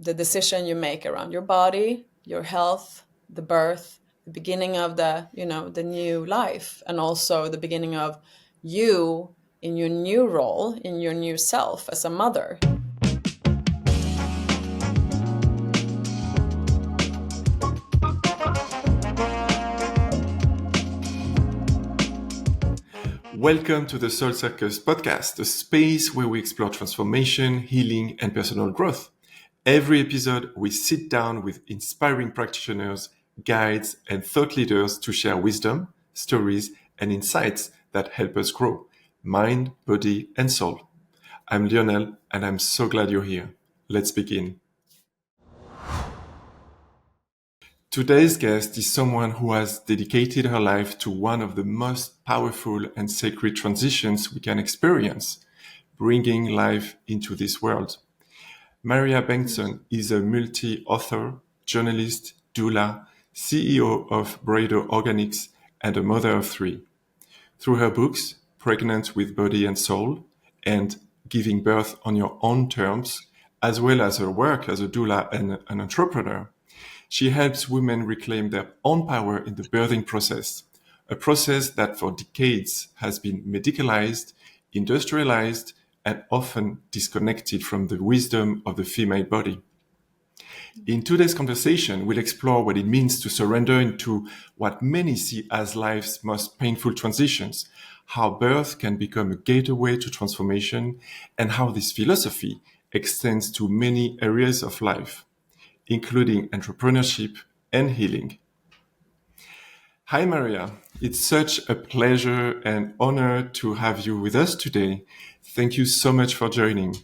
the decision you make around your body, your health, the birth, the beginning of the new life, and also the beginning of you in your new role, in your new self as a mother. Welcome to the Soul Circus podcast, a space where we explore transformation, healing, and personal growth. Every episode, we sit down with inspiring practitioners, guides, and thought leaders to share wisdom, stories, and insights that help us grow, mind, body, and soul. I'm Lionel, and I'm so glad you're here. Let's begin. Today's guest is someone who has dedicated her life to one of the most powerful and sacred transitions we can experience, bringing life into this world. Maria Bengtsson is a multi-author, journalist, doula, CEO of Brado Organics, and a mother of three. Through her books, Pregnant with Body and Soul, and Giving Birth on Your Own Terms, as well as her work as a doula and an entrepreneur, she helps women reclaim their own power in the birthing process, a process that for decades has been medicalized, industrialized, and often disconnected from the wisdom of the female body. In today's conversation, we'll explore what it means to surrender into what many see as life's most painful transitions, how birth can become a gateway to transformation, and how this philosophy extends to many areas of life, including entrepreneurship and healing. Hi, Maria. It's such a pleasure and honor to have you with us today. Thank you so much for joining.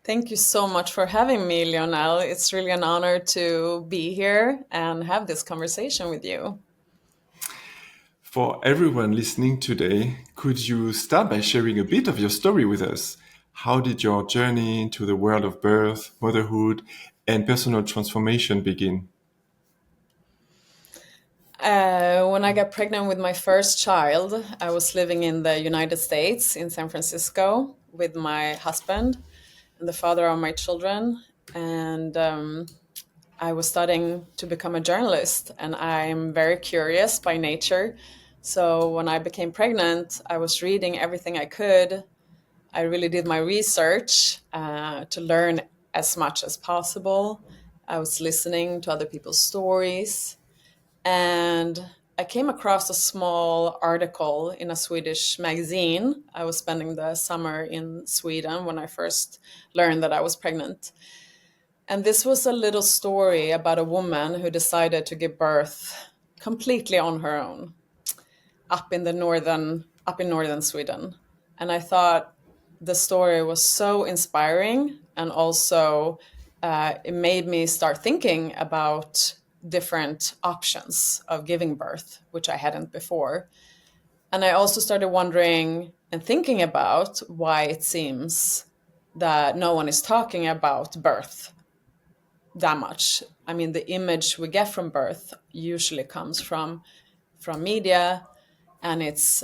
Thank you so much for having me, Lionel. It's really an honor to be here and have this conversation with you. For everyone listening today, could you start by sharing a bit of your story with us? How did your journey into the world of birth, motherhood, and personal transformation begin? When I got pregnant with my first child, I was living in the United States, in San Francisco, with my husband and the father of my children. And I was studying to become a journalist, and I'm very curious by nature. So when I became pregnant, I was reading everything I could. I really did my research to learn as much as possible. I was listening to other people's stories. And I came across a small article in a Swedish magazine. I was spending the summer in Sweden when I first learned that I was pregnant. And this was a little story about a woman who decided to give birth completely on her own up in northern Sweden. And I thought the story was so inspiring, and also it made me start thinking about different options of giving birth, which I hadn't before. And I also started wondering and thinking about why it seems that no one is talking about birth that much. I mean, the image we get from birth usually comes from media, and it's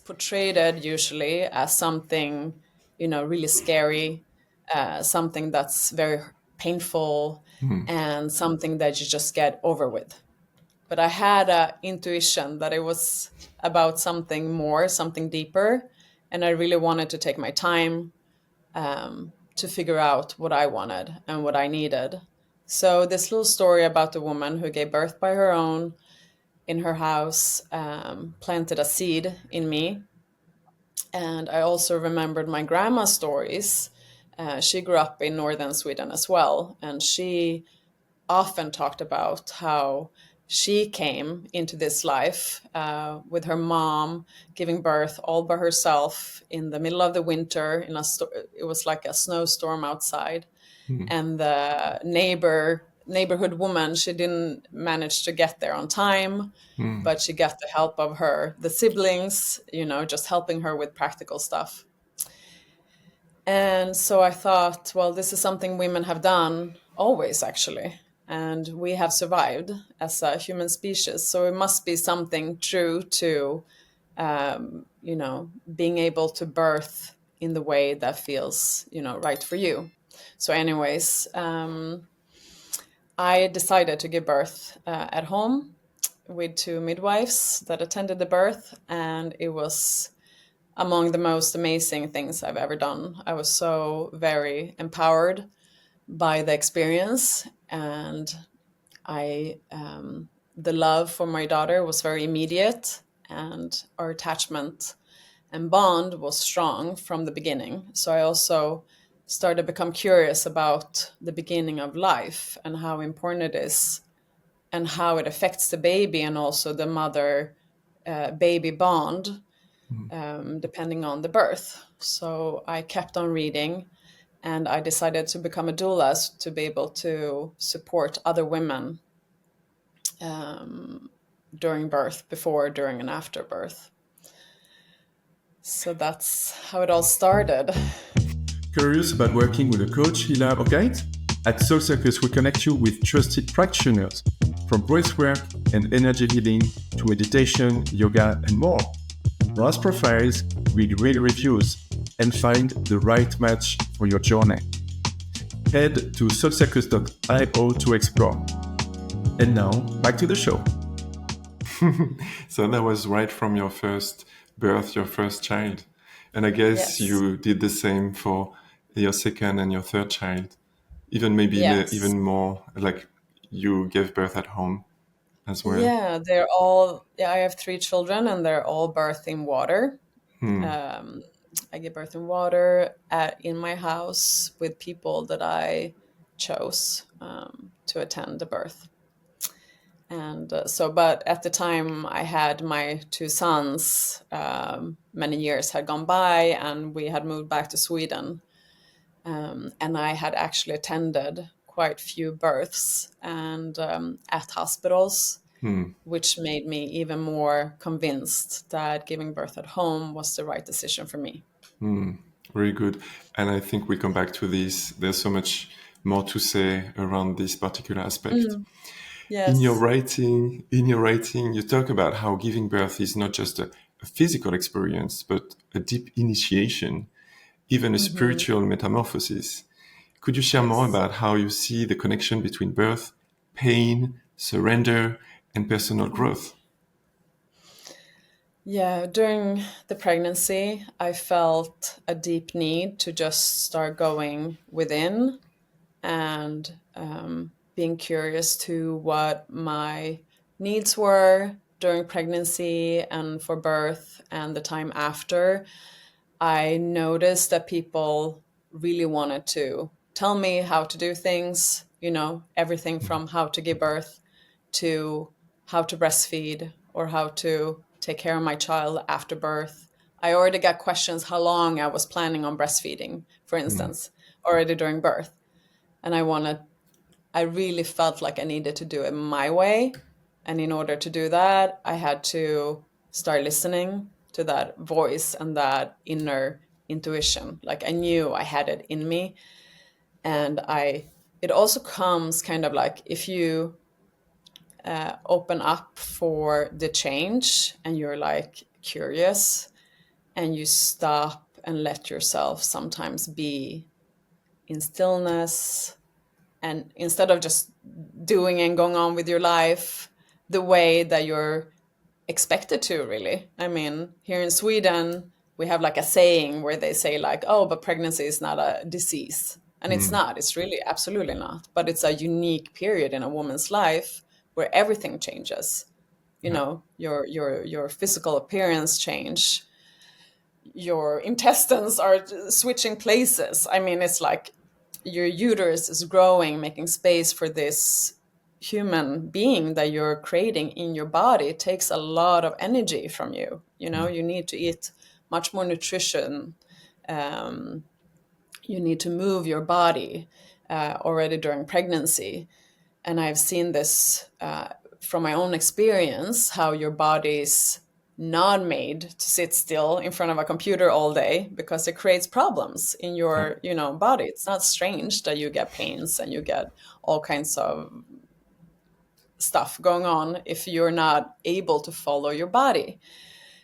portrayed usually as something, really scary, something that's very painful, and something that you just get over with. But I had an intuition that it was about something more, something deeper, and I really wanted to take my time to figure out what I wanted and what I needed. So this little story about the woman who gave birth by her own in her house planted a seed in me. And I also remembered my grandma's stories. She grew up in northern Sweden as well, and she often talked about how she came into this life with her mom giving birth all by herself in the middle of the winter. It was like a snowstorm outside, and the neighborhood woman, she didn't manage to get there on time, but she got the help of the siblings, just helping her with practical stuff. And so I thought, well, this is something women have done always, actually. And we have survived as a human species. So it must be something true to, being able to birth in the way that feels, right for you. So, anyways, I decided to give birth at home with two midwives that attended the birth, and it was among the most amazing things I've ever done. I was so very empowered by the experience, and I the love for my daughter was very immediate, and our attachment and bond was strong from the beginning. So I also started to become curious about the beginning of life and how important it is and how it affects the baby and also the mother baby bond depending on the birth. So I kept on reading, and I decided to become a doula to be able to support other women during birth, before, during, and after birth. So that's how it all started. Curious about working with a coach, healer, or guide? At Soul Circus, we connect you with trusted practitioners from breathwork and energy healing to meditation, yoga, and more. Browse profiles, read real reviews, and find the right match for your journey. Head to soulcircus.io to explore. And now, back to the show. So that was right from your first birth, your first child. And I guess Yes. you did the same for your second and your third child. Even maybe Yes. even more, like you gave birth at home as well. Yeah, they're all, yeah, I have three children and they're all birthed in water. Um, I give birth in water in my house with people that I chose to attend the birth. And but at the time I had my two sons, many years had gone by and we had moved back to Sweden. And I had actually attended quite few births and at hospitals, which made me even more convinced that giving birth at home was the right decision for me. Very good. And I think we come back to this. There's so much more to say around this particular aspect. Yes. In your writing, you talk about how giving birth is not just a physical experience, but a deep initiation, even a Hmm. spiritual metamorphosis. Could you share more Yes. about how you see the connection between birth, pain, surrender, and personal growth? Yeah, during the pregnancy, I felt a deep need to just start going within and being curious to what my needs were during pregnancy and for birth and the time after. I noticed that people really wanted to tell me how to do things, everything from how to give birth to how to breastfeed or how to take care of my child after birth. I already got questions how long I was planning on breastfeeding, for instance, already during birth. And I really felt like I needed to do it my way. And in order to do that, I had to start listening to that voice and that inner intuition. Like I knew I had it in me. And it also comes kind of like if you open up for the change and you're like curious and you stop and let yourself sometimes be in stillness, and instead of just doing and going on with your life the way that you're expected to, really. I mean, here in Sweden we have like a saying where they say like, oh, but pregnancy is not a disease, and it's not, it's really absolutely not, but it's a unique period in a woman's life where everything changes. Yeah. Your physical appearance change, your intestines are switching places. I mean, it's like your uterus is growing, making space for this human being that you're creating in your body. It takes a lot of energy from you. You need to eat much more nutrition. Um, you need to move your body already during pregnancy. And I've seen this from my own experience, how your body's not made to sit still in front of a computer all day because it creates problems in Yeah. your body. It's not strange that you get pains and you get all kinds of stuff going on if you're not able to follow your body.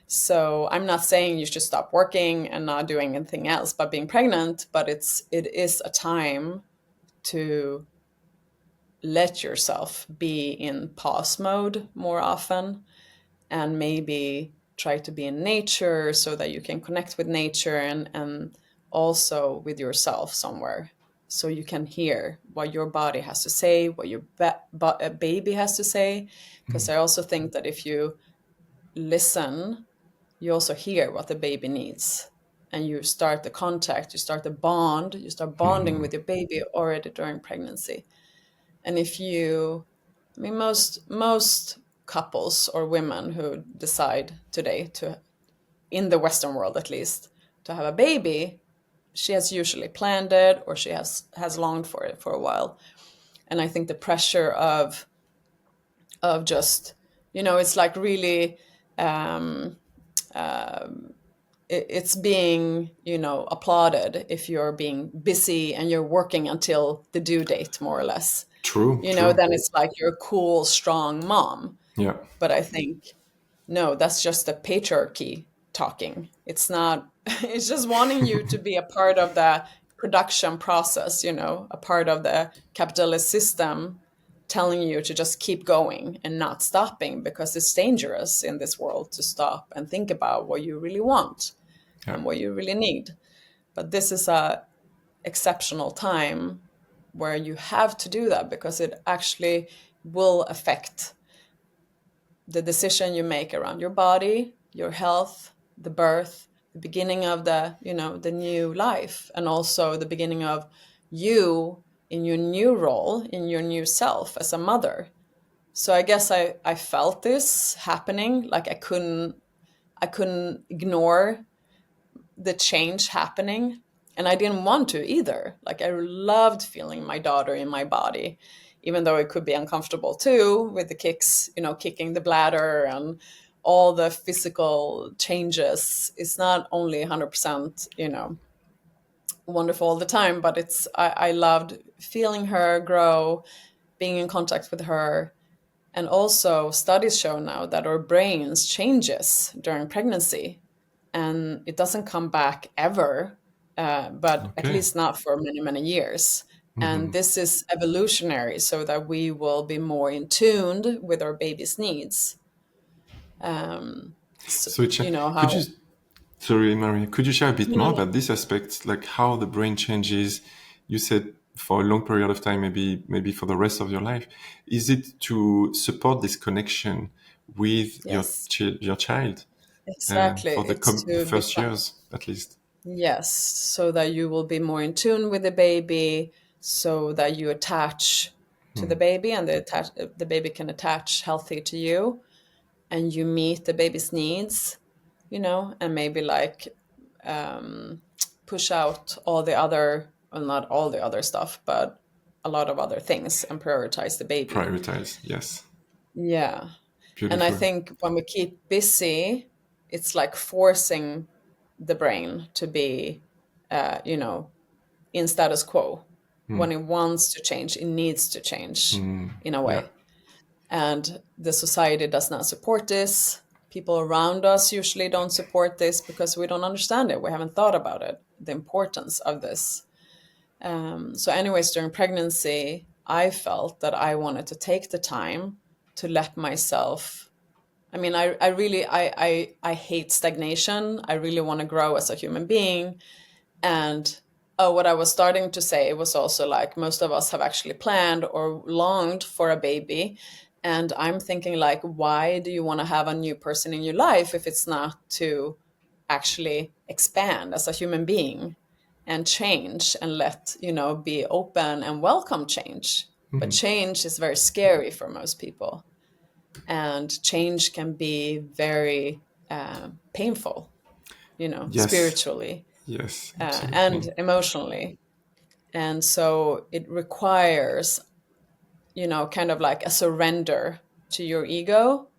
So I'm not saying you should stop working and not doing anything else but being pregnant, but it is a time to let yourself be in pause mode more often, and maybe try to be in nature so that you can connect with nature, and also with yourself somewhere, so you can hear what your body has to say, what your baby has to say. Because I also think that if you listen, you also hear what the baby needs, and you start the contact, you start the bond, you start bonding with your baby already during pregnancy. And if you, I mean, most couples or women who decide today to, in the Western world at least, to have a baby, she has usually planned it, or she has longed for it for a while. And I think the pressure of just, it's like really, um, it's being, applauded if you're being busy and you're working until the due date, more or less. True, true. Then it's like you're a cool, strong mom. Yeah, But I think, no, that's just the patriarchy talking. It's not, it's just wanting you to be a part of the production process, a part of the capitalist system, telling you to just keep going and not stopping, because it's dangerous in this world to stop and think about what you really want yeah, and what you really need. But this is a exceptional time where you have to do that, because it actually will affect the decision you make around your body, your health, the birth, the beginning of the new life, and also the beginning of you in your new role, in your new self as a mother. So I guess I felt this happening. Like I couldn't ignore the change happening, and I didn't want to either. Like I loved feeling my daughter in my body, even though it could be uncomfortable too, with the kicks, kicking the bladder and all the physical changes. It's not only 100%, wonderful all the time, but I loved feeling her grow, being in contact with her. And also studies show now that our brains changes during pregnancy, and it doesn't come back ever, but at okay. least not for many, many years. And this is evolutionary, so that we will be more in tuned with our baby's needs. So, So, could you, how, sorry, Maria, could you share a bit no, no, more no. about this aspect, like how the brain changes? You said for a long period of time, maybe for the rest of your life. Is it to support this connection with Yes, your child exactly. for the It's to first become, years at least? yes, so that you will be more in tune with the baby, so that you attach to the baby, and the baby can attach healthy to you, and you meet the baby's needs, and maybe like, um, push out all the other, well, not all the other stuff, but a lot of other things, and prioritize the baby. Prioritize, yes, Yeah. And I beautiful. think when we keep busy, it's like forcing the brain to be, in status quo. When it wants to change, it needs to change in a Yeah. way. And the society does not support this. People around us usually don't support this, because we don't understand it. We haven't thought about it, the importance of this. So, anyways, during pregnancy, I felt that I wanted to take the time to let myself. I mean, I really, I hate stagnation. I really want to grow as a human being. And what I was starting to say was also like, most of us have actually planned or longed for a baby. And I'm thinking, like, why do you want to have a new person in your life if it's not to actually expand as a human being and change, and let, be open and welcome change? But change is very scary for most people. And change can be very painful, Yes. spiritually, Yes. and Absolutely. emotionally. And so it requires, kind of like a surrender to your ego,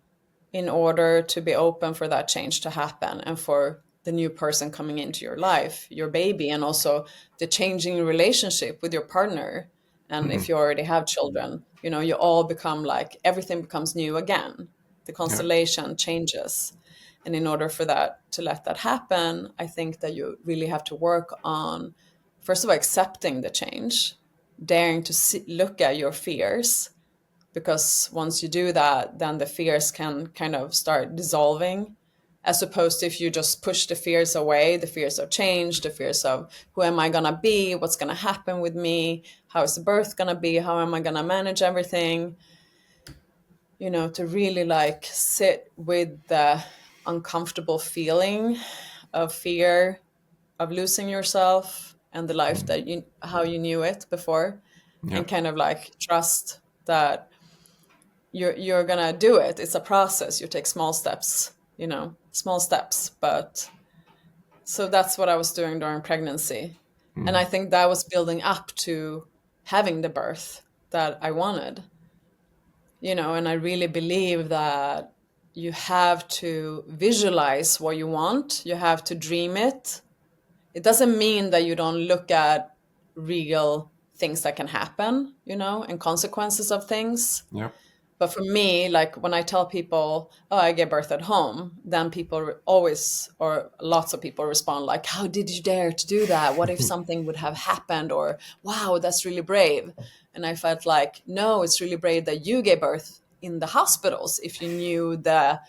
in order to be open for that change to happen, and for the new person coming into your life, your baby, and also the changing relationship with your partner. And if you already have children, you all become like, everything becomes new again. The Yeah. constellation changes. And in order for that to let that happen, I think that you really have to work on, first of all, accepting the change, daring to look at your fears, because once you do that, then the fears can kind of start dissolving, as opposed to if you just push the fears away, the fears of change, the fears of who am I going to be, what's going to happen with me, how is the birth going to be, how am I going to manage everything, to really like sit with the uncomfortable feeling of fear of losing yourself and the life that how you knew it before, Yeah. and kind of like trust that you're gonna do it. It's a process. You take small steps, small steps. But so that's what I was doing during pregnancy. And I think that was building up to having the birth that I wanted, and I really believe that you have to visualize what you want. You have to dream it. It doesn't mean that you don't look at real things that can happen, and consequences of things. Yeah. But for me, like when I tell people, oh, I gave birth at home, then people always, or lots of people respond like, how did you dare to do that? What if something would have happened? Or, wow, that's really brave. And I felt like, no, it's really brave that you gave birth in the hospitals. If you knew the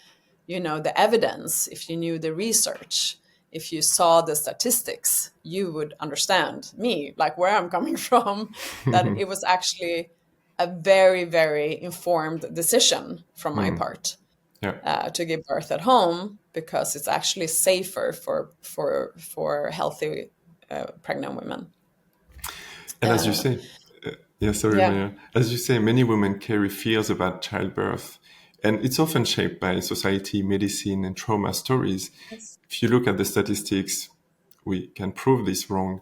evidence, if you knew the research, if you saw the statistics, you would understand me, like where I'm coming from, that it was actually a very, very informed decision from my part Yeah. to give birth at home, because it's actually safer for healthy pregnant women. And as you Uh, say, yeah, sorry, yeah. Maria. As you say, many women carry fears about childbirth, and it's often shaped by society, medicine, and trauma stories. Yes. If you look at the statistics, we can prove this wrong.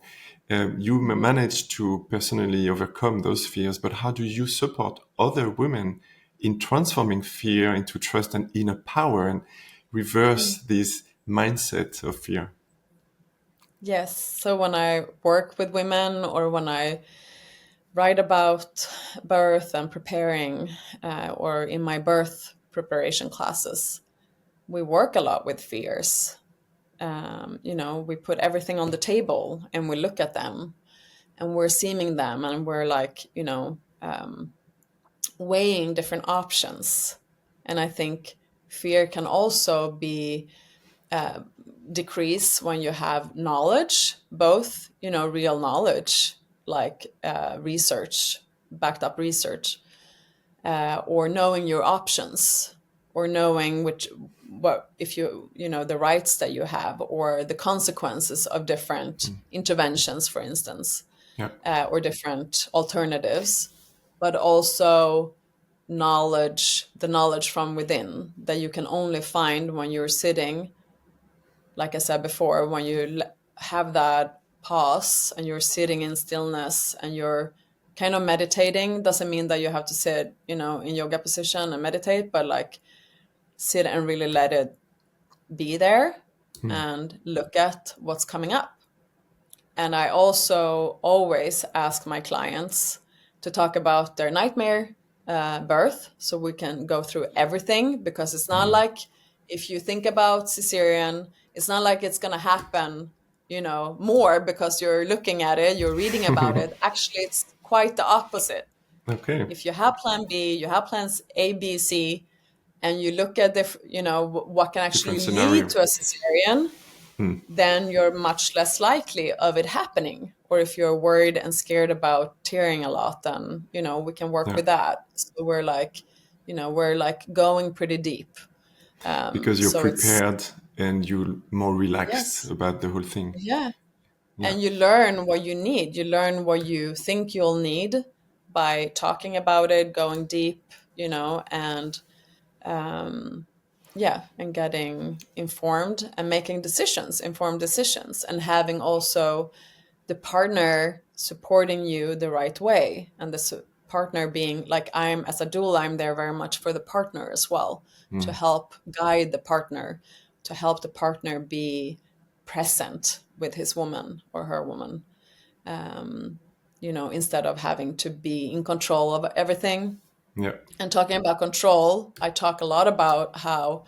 You Mhm. managed to personally overcome those fears, but how do you support other women in transforming fear into trust and inner power and reverse this mindset of fear? Yes. So when I work with women, or when I write about birth and preparing, or in my birth preparation classes, we work a lot with fears. We put everything on the table and we look at them and we're seeing them, and we're like, weighing different options. And I think fear can also be decrease when you have knowledge, both, real knowledge, like research, backed up research, or knowing your options, or knowing what if the rights that you have, or the consequences of different interventions, for instance, Yeah. or different alternatives, but also the knowledge from within that you can only find when you're sitting, like I said before, when you have that pause and you're sitting in stillness and you're kind of meditating. Doesn't mean that you have to sit, in yoga position and meditate, but like sit and really let it be there and look at what's coming up. And I also always ask my clients to talk about their nightmare birth, so we can go through everything, because it's not like, if you think about cesarean, it's not like it's going to happen, more because you're looking at it, you're reading about it. Actually, it's quite the opposite. Okay. If you have plan B, you have plans A, B, C, and you look at what can actually Different lead scenario. to a cesarean, then you're much less likely of it happening. Or if you're worried and scared about tearing a lot, then, we can work Yeah. with that. So we're like going pretty deep. Because you're So it's, prepared and you're more relaxed yes, about the whole thing. yeah. Yeah. And you learn what you need. You learn what you think you'll need by talking about it, going deep, and yeah, and getting informed and making informed decisions, and having also the partner supporting you the right way. And the partner being like, I'm as a doula, I'm there very much for the partner as well, to help guide the partner, to help the partner be present with his woman or her woman, instead of having to be in control of everything. Yeah. And talking about control, I talk a lot about how,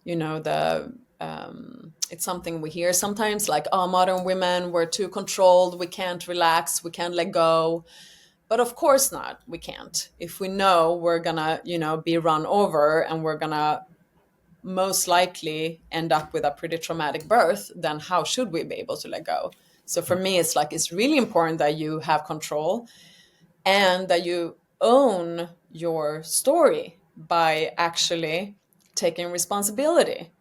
the it's something we hear sometimes, like, oh, modern women, we're too controlled, we can't relax, we can't let go. But of course not, we can't. If we know we're gonna, be run over and we're gonna most likely end up with a pretty traumatic birth, then how should we be able to let go? So for me, it's like, it's really important that you have control and that you own your story by actually taking responsibility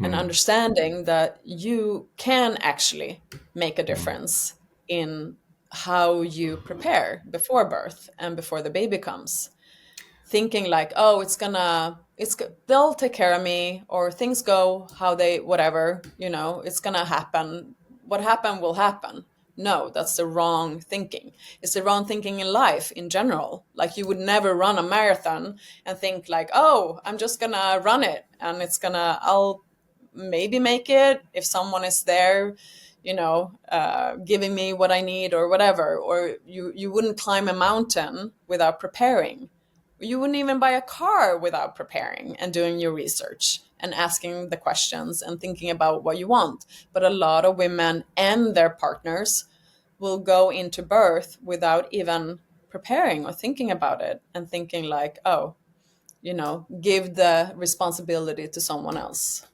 and understanding that you can actually make a difference in how you prepare before birth and before the baby comes. Thinking like, oh, they'll take care of me, or things go how they, whatever, it's gonna happen. What happened will happen. No, that's the wrong thinking. It's the wrong thinking in life in general. Like, you would never run a marathon and think like, oh, I'm just gonna run it and I'll maybe make it if someone is there, giving me what I need or whatever. Or you wouldn't climb a mountain without preparing. You wouldn't even buy a car without preparing and doing your research and asking the questions and thinking about what you want. But a lot of women and their partners will go into birth without even preparing or thinking about it, and thinking like, oh, give the responsibility to someone else.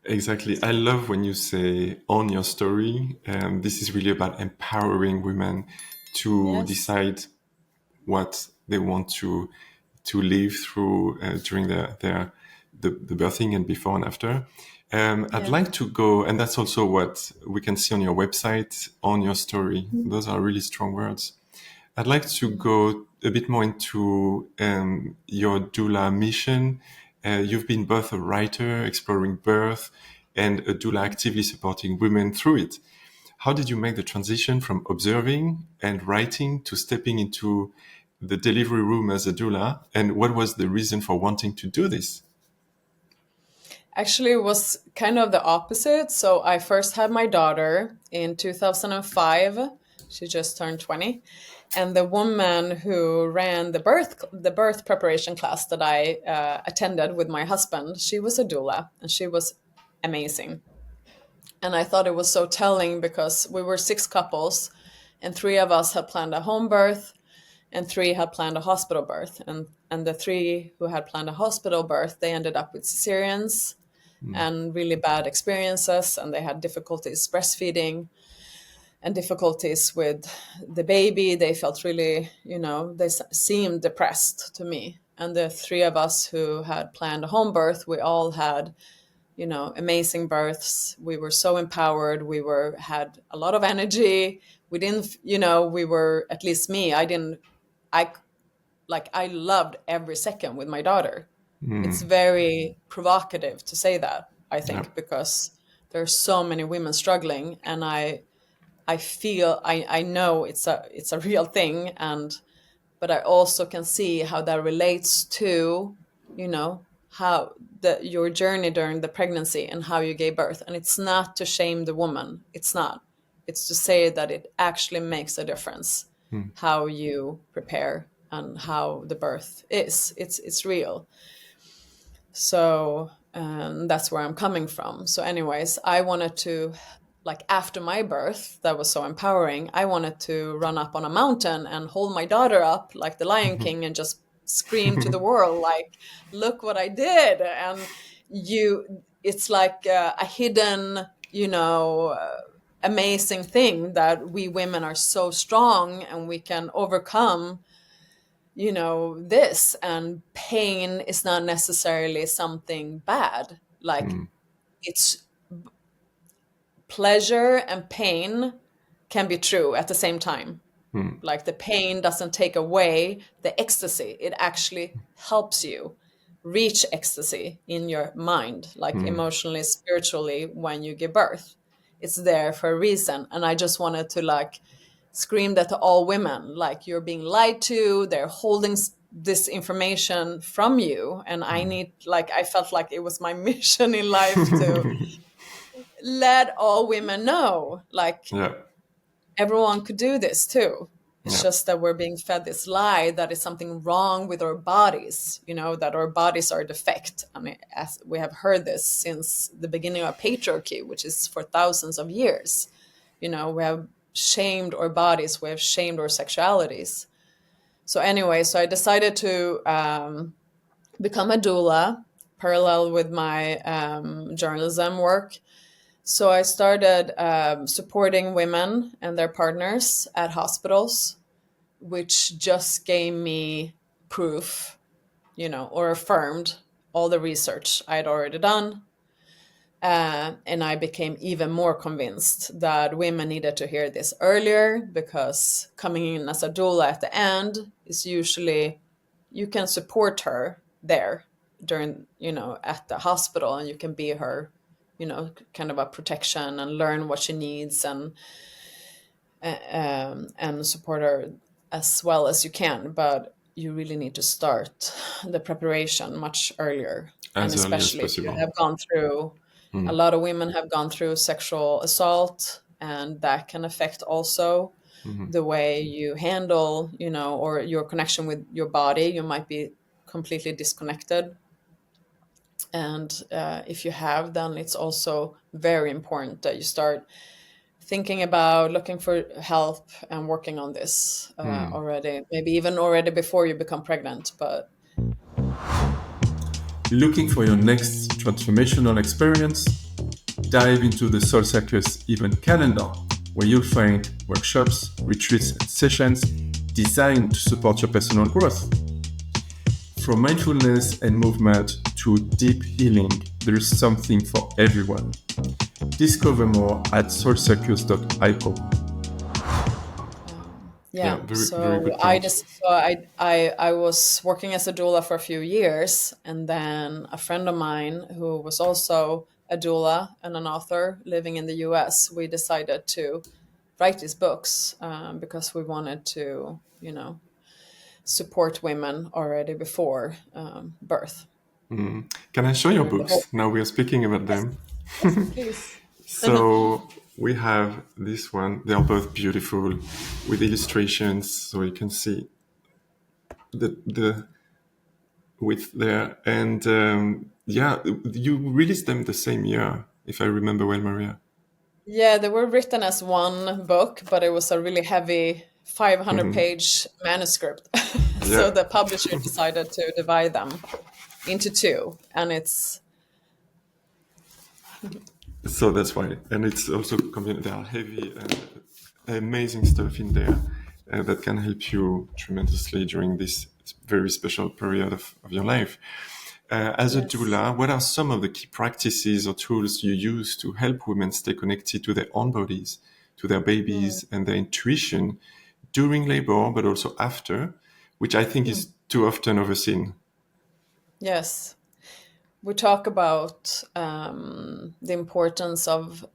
Exactly. I love when you say own your story. This is really about empowering women to Yes. decide what they want to live through during the birthing and before and after. I'd Yeah. like to go, and that's also what we can see on your website, on your story. Those are really strong words. I'd like to go a bit more into your doula mission. You've been both a writer exploring birth and a doula actively supporting women through it. How did you make the transition from observing and writing to stepping into the delivery room as a doula? And what was the reason for wanting to do this? Actually, it was kind of the opposite. So I first had my daughter in 2005. She just turned 20. And the woman who ran the birth preparation class that I attended with my husband, she was a doula, and she was amazing. And I thought it was so telling because we were six couples, and three of us had planned a home birth, and three had planned a hospital birth. And the three who had planned a hospital birth, they ended up with cesareans and really bad experiences, and they had difficulties breastfeeding and difficulties with the baby. They felt really, they seemed depressed to me. And the three of us who had planned a home birth, we all had, amazing births. We were so empowered. Had a lot of energy. We didn't, we were, at least me, I I loved every second with my daughter. It's very provocative to say that, I Yeah. think, because there's so many women struggling, and I feel, I know it's a real thing. And but I also can see how that relates to, how your journey during the pregnancy and how you gave birth. And it's not to shame the woman. It's not. It's to say that it actually makes a difference how you prepare and how the birth is. It's real. So that's where I'm coming from. So, anyways, I wanted to, like, after my birth, that was so empowering. I wanted to run up on a mountain and hold my daughter up like the Lion King and just scream to the world, like, look what I did. And it's like a hidden, amazing thing that we women are so strong and we can overcome, this. And pain is not necessarily something bad. Like, it's pleasure and pain can be true at the same time. Like, the pain doesn't take away the ecstasy, it actually helps you reach ecstasy in your mind, like emotionally, spiritually. When you give birth, it's there for a reason. And I just wanted to, like, scream that to all women, like, you're being lied to, they're holding this information from you. And I felt like it was my mission in life to let all women know, like, Yeah. everyone could do this too. It's Yeah. just that we're being fed this lie that is something wrong with our bodies, that our bodies are defect. I mean, as we have heard this since the beginning of patriarchy, which is for thousands of years. We have shamed our bodies, we have shamed our sexualities. So anyway, so I decided to become a doula parallel with my journalism work. So I started supporting women and their partners at hospitals, which just gave me proof, or affirmed all the research I'd already done. And I became even more convinced that women needed to hear this earlier, because coming in as a doula at the end is usually, you can support her there during, at the hospital, and you can be her, kind of a protection, and learn what she needs, and support her as well as you can. But you really need to start the preparation much earlier. And As early as especially if you possible. have gone through, a lot of women have gone through sexual assault, and that can affect also the way you handle, or your connection with your body. You might be completely disconnected. And if you have, then it's also very important that you start thinking about looking for help and working on this already, maybe even already before you become pregnant. But Looking for your next transformational experience? Dive into the Soul Circus event calendar, where you'll find workshops, retreats, and sessions designed to support your personal growth. From mindfulness and movement to deep healing, there's something for everyone. Discover more at soulcircus.io. Yeah, yeah, very very so good point. I was working as a doula for a few years, and then a friend of mine who was also a doula and an author living in the US, we decided to write these books, because we wanted to, support women already before birth. Can I show your And the whole, books? Now we are speaking about yes, them. yes, please. So we have this one. They are both beautiful with illustrations, so you can see the width there. And yeah, you released them the same year, if I remember well, Maria. Yeah, they were written as one book, but it was a really heavy 500-page manuscript. So Yeah. the publisher decided to divide them into two, and it's So that's why, and it's also they are heavy and amazing stuff in there that can help you tremendously during this very special period of your life. As a yes. doula, what are some of the key practices or tools you use to help women stay connected to their own bodies, to their Hmm. babies, and their intuition during labor, but also after, which I think Hmm. is too often overseen? Yes. We talk about the importance of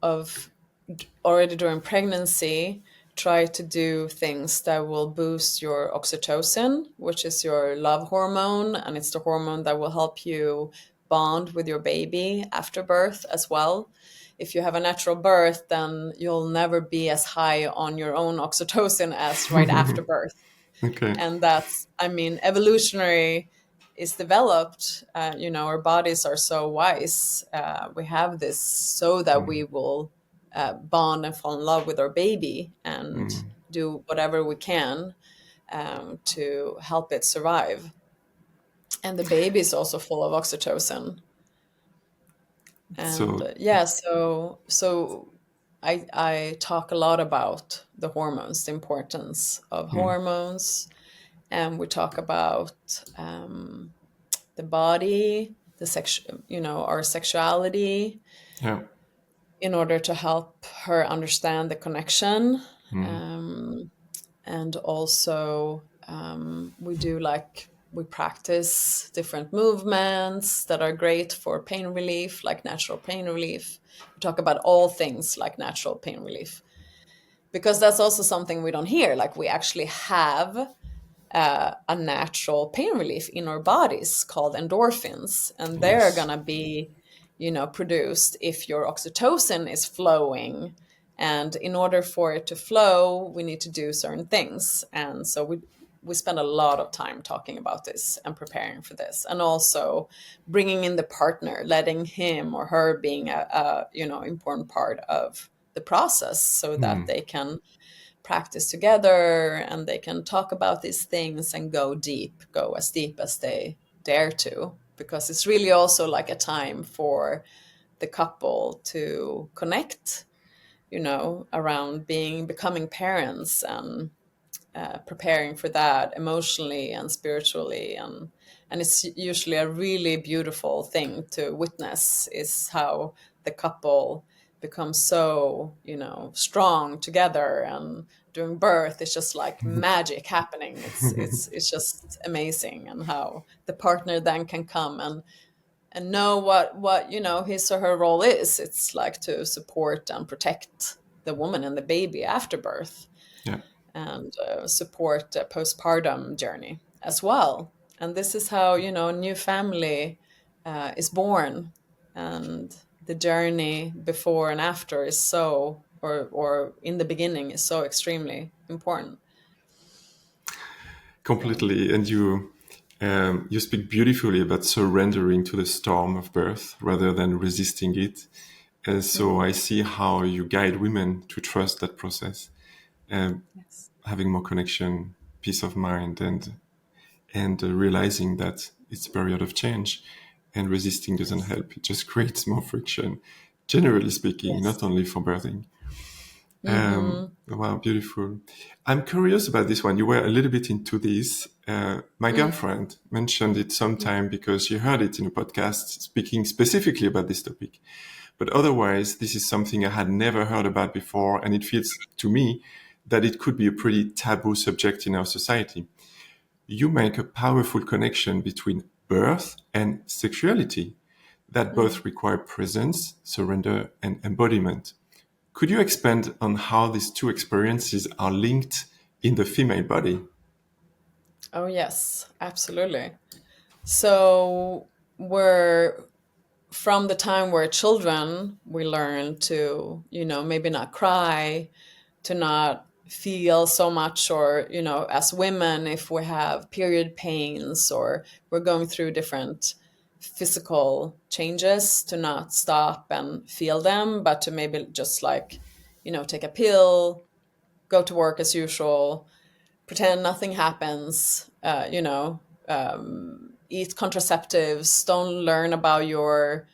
already during pregnancy, try to do things that will boost your oxytocin, which is your love hormone, and it's the hormone that will help you bond with your baby after birth as well. If you have a natural birth, then you'll never be as high on your own oxytocin as right after birth. Okay. And that's, I mean, evolutionary is developed. Our bodies are so wise. We have this so that we will bond and fall in love with our baby and do whatever we can to help it survive. And the baby is also full of oxytocin. And So, yeah, so I talk a lot about the hormones, the importance of hormones, and we talk about the body, the sex, our sexuality, yeah. in order to help her understand the connection. And also, we practice different movements that are great for pain relief, like natural pain relief. We talk about all things like natural pain relief, because that's also something we don't hear. Like, we actually have a natural pain relief in our bodies called endorphins, and they're Yes. gonna be, produced if your oxytocin is flowing And in order for it to flow, we need to do certain things. And so we spend a lot of time talking about this and preparing for this, and also bringing in the partner, letting him or her being a important part of the process, so that they can practice together and they can talk about these things and go as deep as they dare to, because it's really also like a time for the couple to connect, around becoming parents, and preparing for that emotionally and spiritually, and it's usually a really beautiful thing to witness, is how the couple becomes so strong together, and during birth it's just like magic happening. It's just amazing, and how the partner then can come and know what his or her role is. It's like to support and protect the woman and the baby after birth, Yeah. and support the postpartum journey as well. And this is how a new family is born, and the journey before and after is so, or in the beginning is so extremely important. So Completely. And you speak beautifully about surrendering to the storm of birth rather than resisting it. And so I see how you guide women to trust that process, yes, having more connection, peace of mind, and realizing that it's a period of change, and resisting doesn't yes, help. It just creates more friction, generally speaking, yes. not only for birthing. Mm-hmm. Wow, beautiful. I'm curious about this one. You were a little bit into this. My girlfriend mentioned it sometime because she heard it in a podcast speaking specifically about this topic. But otherwise, this is something I had never heard about before. And it feels to me that it could be a pretty taboo subject in our society. You make a powerful connection between birth and sexuality, that both require presence, surrender, and embodiment. Could you expand on how these two experiences are linked in the female body? Oh yes, absolutely. So we're from the time we're children, we learn to, maybe not cry, to not feel so much, or, as women, if we have period pains or we're going through different physical changes, to not stop and feel them, but to maybe just like, take a pill, go to work as usual, pretend nothing happens, eat contraceptives, don't learn about your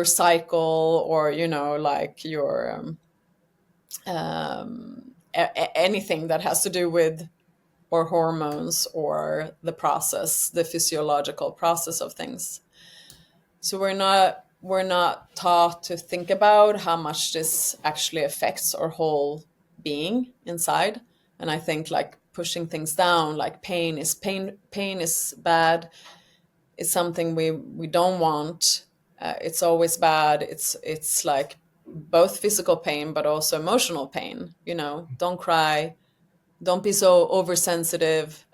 cycle, or like your anything that has to do with or hormones, or the physiological process of things. So we're not taught to think about how much this actually affects our whole being inside. And I think like pushing things down, like pain is bad. It's something we don't want. It's always bad. It's like both physical pain but also emotional pain. Don't cry. Don't be so oversensitive.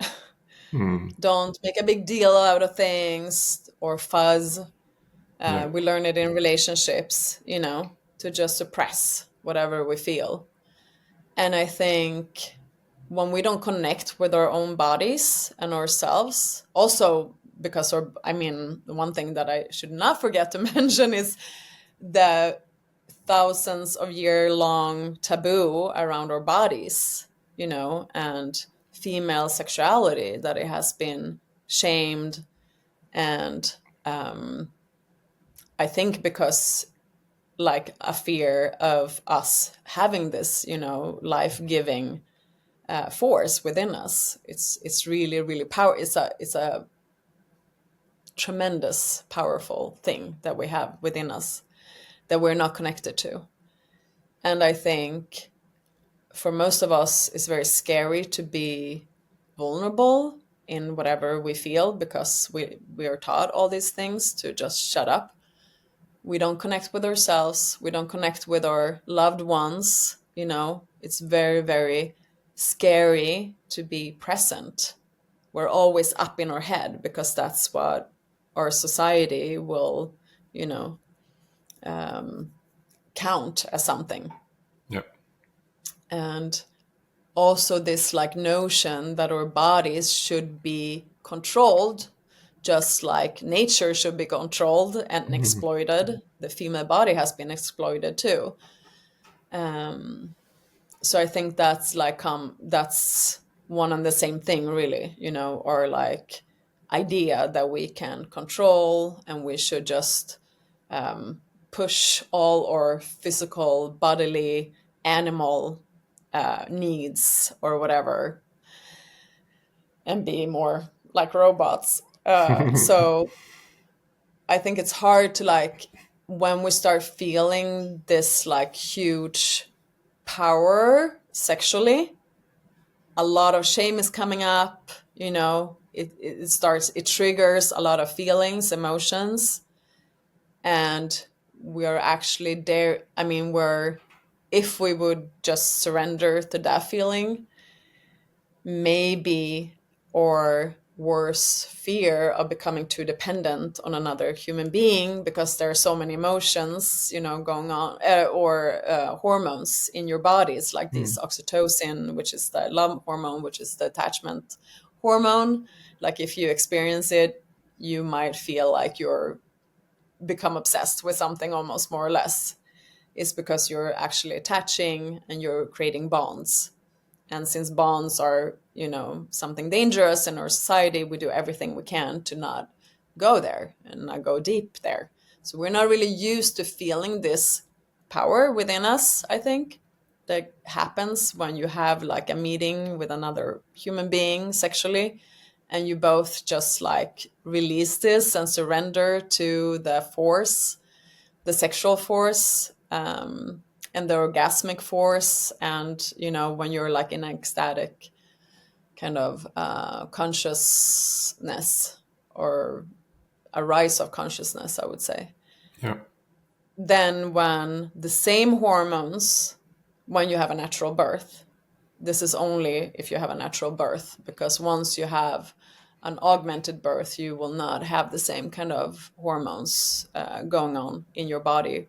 Hmm. Don't make a big deal out of things or fuzz. Yeah. We learn it in relationships, to just suppress whatever we feel. And I think when we don't connect with our own bodies and ourselves, also because the one thing that I should not forget to mention is the thousands of year long taboo around our bodies, and female sexuality, that it has been shamed. And I think because like a fear of us having this, life-giving force within us. It's really, really it's a tremendous, powerful thing that we have within us that we're not connected to. And I think for most of us, it's very scary to be vulnerable in whatever we feel, because we are taught all these things to just shut up. We don't connect with ourselves. We don't connect with our loved ones. It's very, very scary to be present. We're always up in our head because that's what our society will, you know, count as something. Yeah. And also this like notion that our bodies should be controlled, just like nature should be controlled and exploited. The female body has been exploited too. um so I think that's like that's one and the same thing, really, or like idea that we can control and we should just push all our physical bodily animal needs or whatever and be more like robots. So I think it's hard to like, when we start feeling this like huge power sexually, a lot of shame is coming up, it triggers a lot of feelings, emotions, and we are actually there. I mean, if we would just surrender to that feeling, maybe, or worse, fear of becoming too dependent on another human being, because there are so many emotions, going on, or hormones in your bodies, like this oxytocin, which is the love hormone, which is the attachment hormone. Like if you experience it, you might feel like you're become obsessed with something, almost, more or less. It's because you're actually attaching and you're creating bonds. And since bonds are, something dangerous in our society, we do everything we can to not go there and not go deep there. So we're not really used to feeling this power within us, I think, that happens when you have like a meeting with another human being sexually, and you both just like release this and surrender to the force, the sexual force, and the orgasmic force. And when you're like in an ecstatic kind of consciousness, or a rise of consciousness, I would say, Yeah. then when the same hormones, when you have a natural birth, this is only if you have a natural birth, because once you have an augmented birth, you will not have the same kind of hormones going on in your body.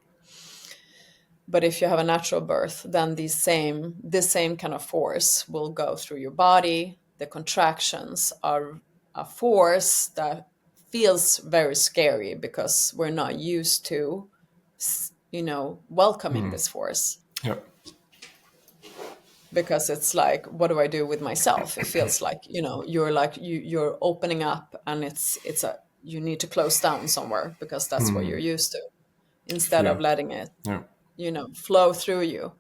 But if you have a natural birth, then this same kind of force will go through your body. The contractions are a force that feels very scary, because we're not used to, welcoming this force. Yeah. Because it's like, what do I do with myself? It feels like, you're like, you're opening up, and you need to close down somewhere, because that's what you're used to, instead of Fear. letting it, Yeah. flow through you.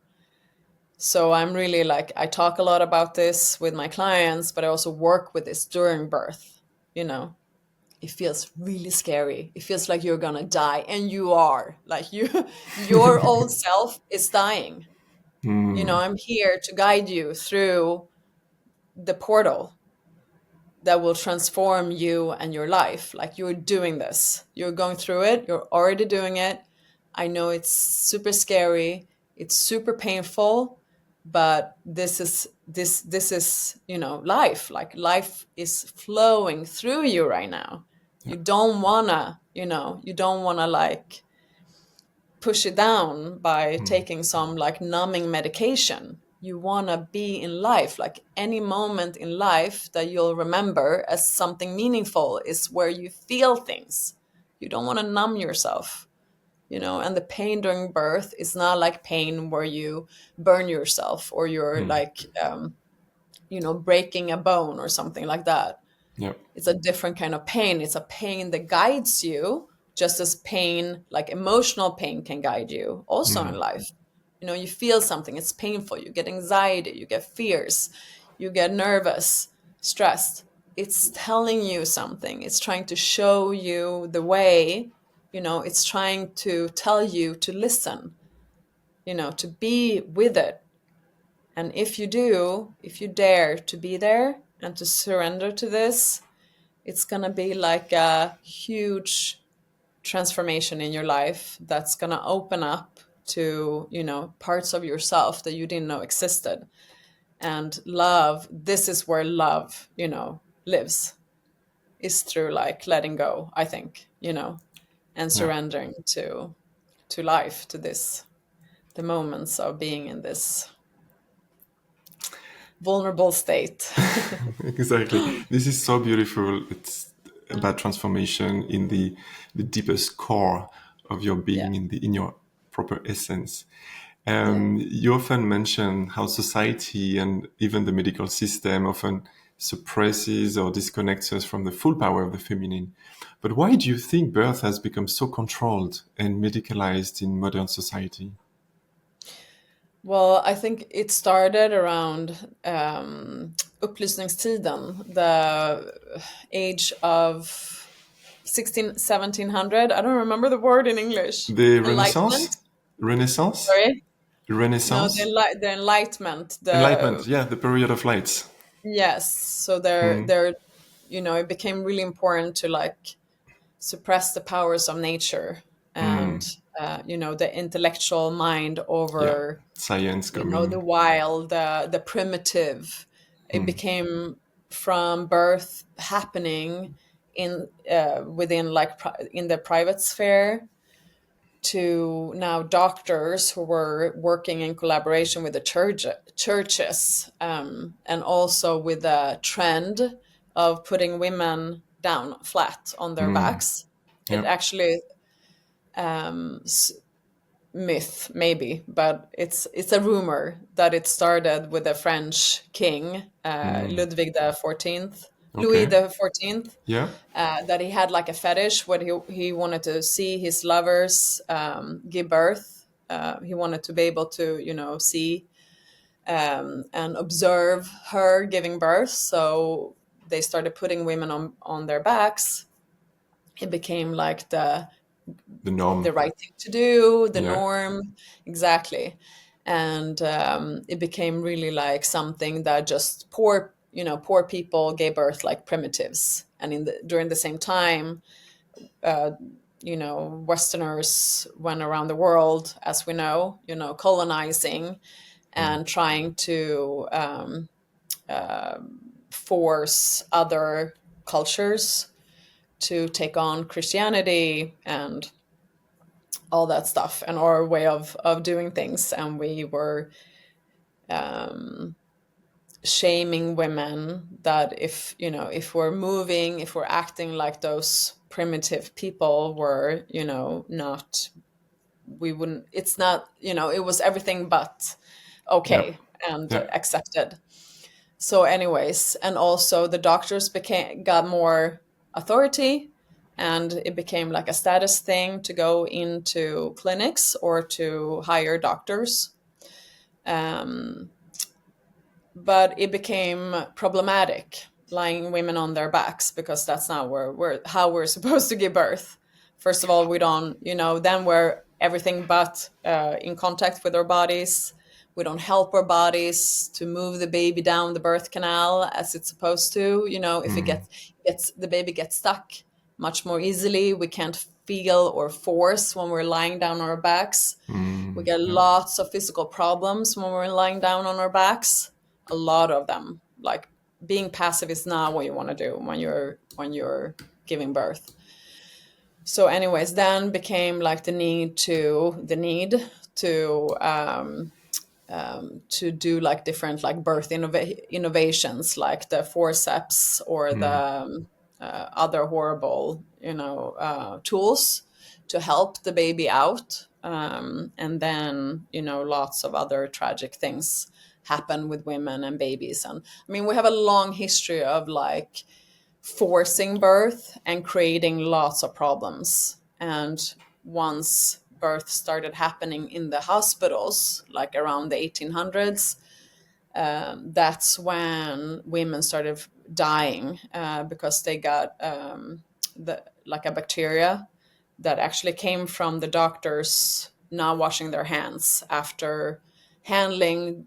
So I'm really like, I talk a lot about this with my clients, but I also work with this during birth. It feels really scary. It feels like you're gonna die, and you are. Like your old self is dying. I'm here to guide you through the portal that will transform you and your life. Like, you're doing this. You're going through it. You're already doing it. I know it's super scary. It's super painful, but this is life. Like, life is flowing through you right now. Yeah. You don't wanna like push it down by taking some like numbing medication. You want to be in life. Like, any moment in life that you'll remember as something meaningful is where you feel things. You don't want to numb yourself. And the pain during birth is not like pain where you burn yourself, or you're like breaking a bone or something like that. Yeah. It's a different kind of pain. It's a pain that guides you, just as pain, like emotional pain, can guide you also in life. You feel something, it's painful, you get anxiety, you get fears, you get nervous, stressed. It's telling you something. It's trying to show you the way. It's trying to tell you to listen, to be with it. And if you dare to be there and to surrender to this, it's going to be like a huge transformation in your life that's going to open up to, parts of yourself that you didn't know existed. And love, this is where love, lives, is through like letting go, I think, and Yeah. surrendering to life, to this, the moments of being in this. vulnerable state. Exactly. This is so beautiful. It's about transformation in the deepest core of your Yeah, being, in your proper essence. yeah. You often mention how society and even the medical system often suppresses or disconnects us from the full power of the feminine. But why do you think birth has become so controlled and medicalized in modern society? Well, I think it started around upplysningstiden, the age of 1700. I don't remember the word in English. The Enlightenment? Renaissance? Renaissance? Sorry? No, Renaissance? the Enlightenment. Enlightenment, The yeah, the period of lights. Yes. So Mm, it became really important to like suppress the powers of nature and mm, the intellectual mind yeah, over science the coming. wild, the primitive. It Mm, became from birth happening in within like in the private sphere to now doctors who were working in collaboration with the churches, and also with the trend of putting women down flat on their mm, backs. It yeah. actually um, myth maybe, but it's a rumor that it started with a French king, Mm, Ludwig the 14th, Louis okay. the 14th, Yeah. that he had like a fetish where he wanted to see his lovers give birth. He wanted to be able to see and observe her giving birth. So they started putting women on their backs. It became like The norm. the right thing to do, the Yeah. norm, exactly. And it became really like something that just poor people gave birth like primitives. And during the same time, uh, Westerners went around the world, as we know, colonizing Mm, and trying to force other cultures to take on Christianity and all that stuff and our way of doing things. And we were shaming women that if we're moving, if we're acting like those primitive people were, not, we wouldn't, it's not, it was everything but yeah. okay and Yeah. accepted. So anyways, and also the doctors got more authority, and it became like a status thing to go into clinics or to hire doctors. Um, but it became problematic lying women on their backs because that's not where how we're supposed to give birth. First of all, we don't, then we're everything but in contact with our bodies. We don't help our bodies to move the baby down the birth canal as it's supposed to. If it Mm, gets the baby gets stuck much more easily. We can't feel or force when we're lying down on our backs. We mm, get yeah. lots of physical problems when we're lying down on our backs. A lot of them. Like being passive is not what you want to do when you're giving birth. So, anyways, then became like the need to do like different like birth innovations like the forceps or the Mm, other horrible tools to help the baby out, and then lots of other tragic things happen with women and babies. And I mean, we have a long history of like forcing birth and creating lots of problems. And once birth started happening in the hospitals, like around the 1800s, that's when women started dying because they got like a bacteria that actually came from the doctors not washing their hands after handling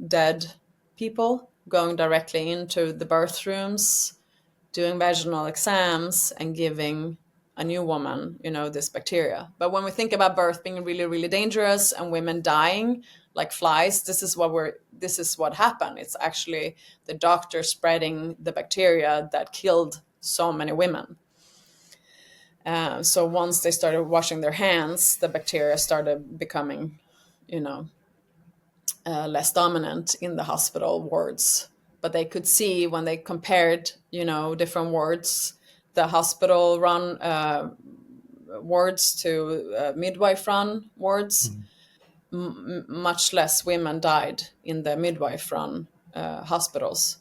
dead people, going directly into the birth rooms, doing vaginal exams and giving a new woman, this bacteria. But when we think about birth being really, really dangerous and women dying like flies, this is what happened. It's actually the doctor spreading the bacteria that killed so many women. So once they started washing their hands, the bacteria started becoming, you know, less dominant in the hospital wards. But they could see when they compared, different wards, the hospital run wards to midwife run wards, much less women died in the midwife run hospitals.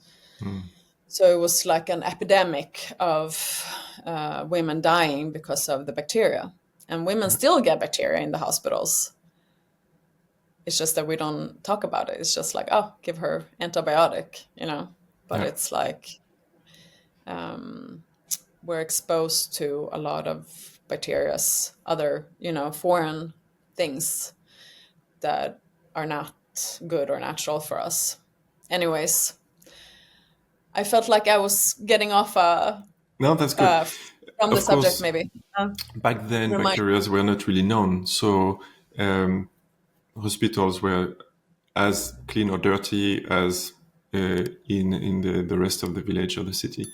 So it was like an epidemic of women dying because of the bacteria. And women still get bacteria in the hospitals. It's just that we don't talk about it. It's just like, oh, give her antibiotic, But Yeah. it's like we're exposed to a lot of bacterias, other, foreign things that are not good or natural for us. Anyways, I felt like I was getting off No, that's good. uh, from the Of subject, course, maybe. back then, Remind. bacteria were not really known. So hospitals were as clean or dirty as in the rest of the village or the city.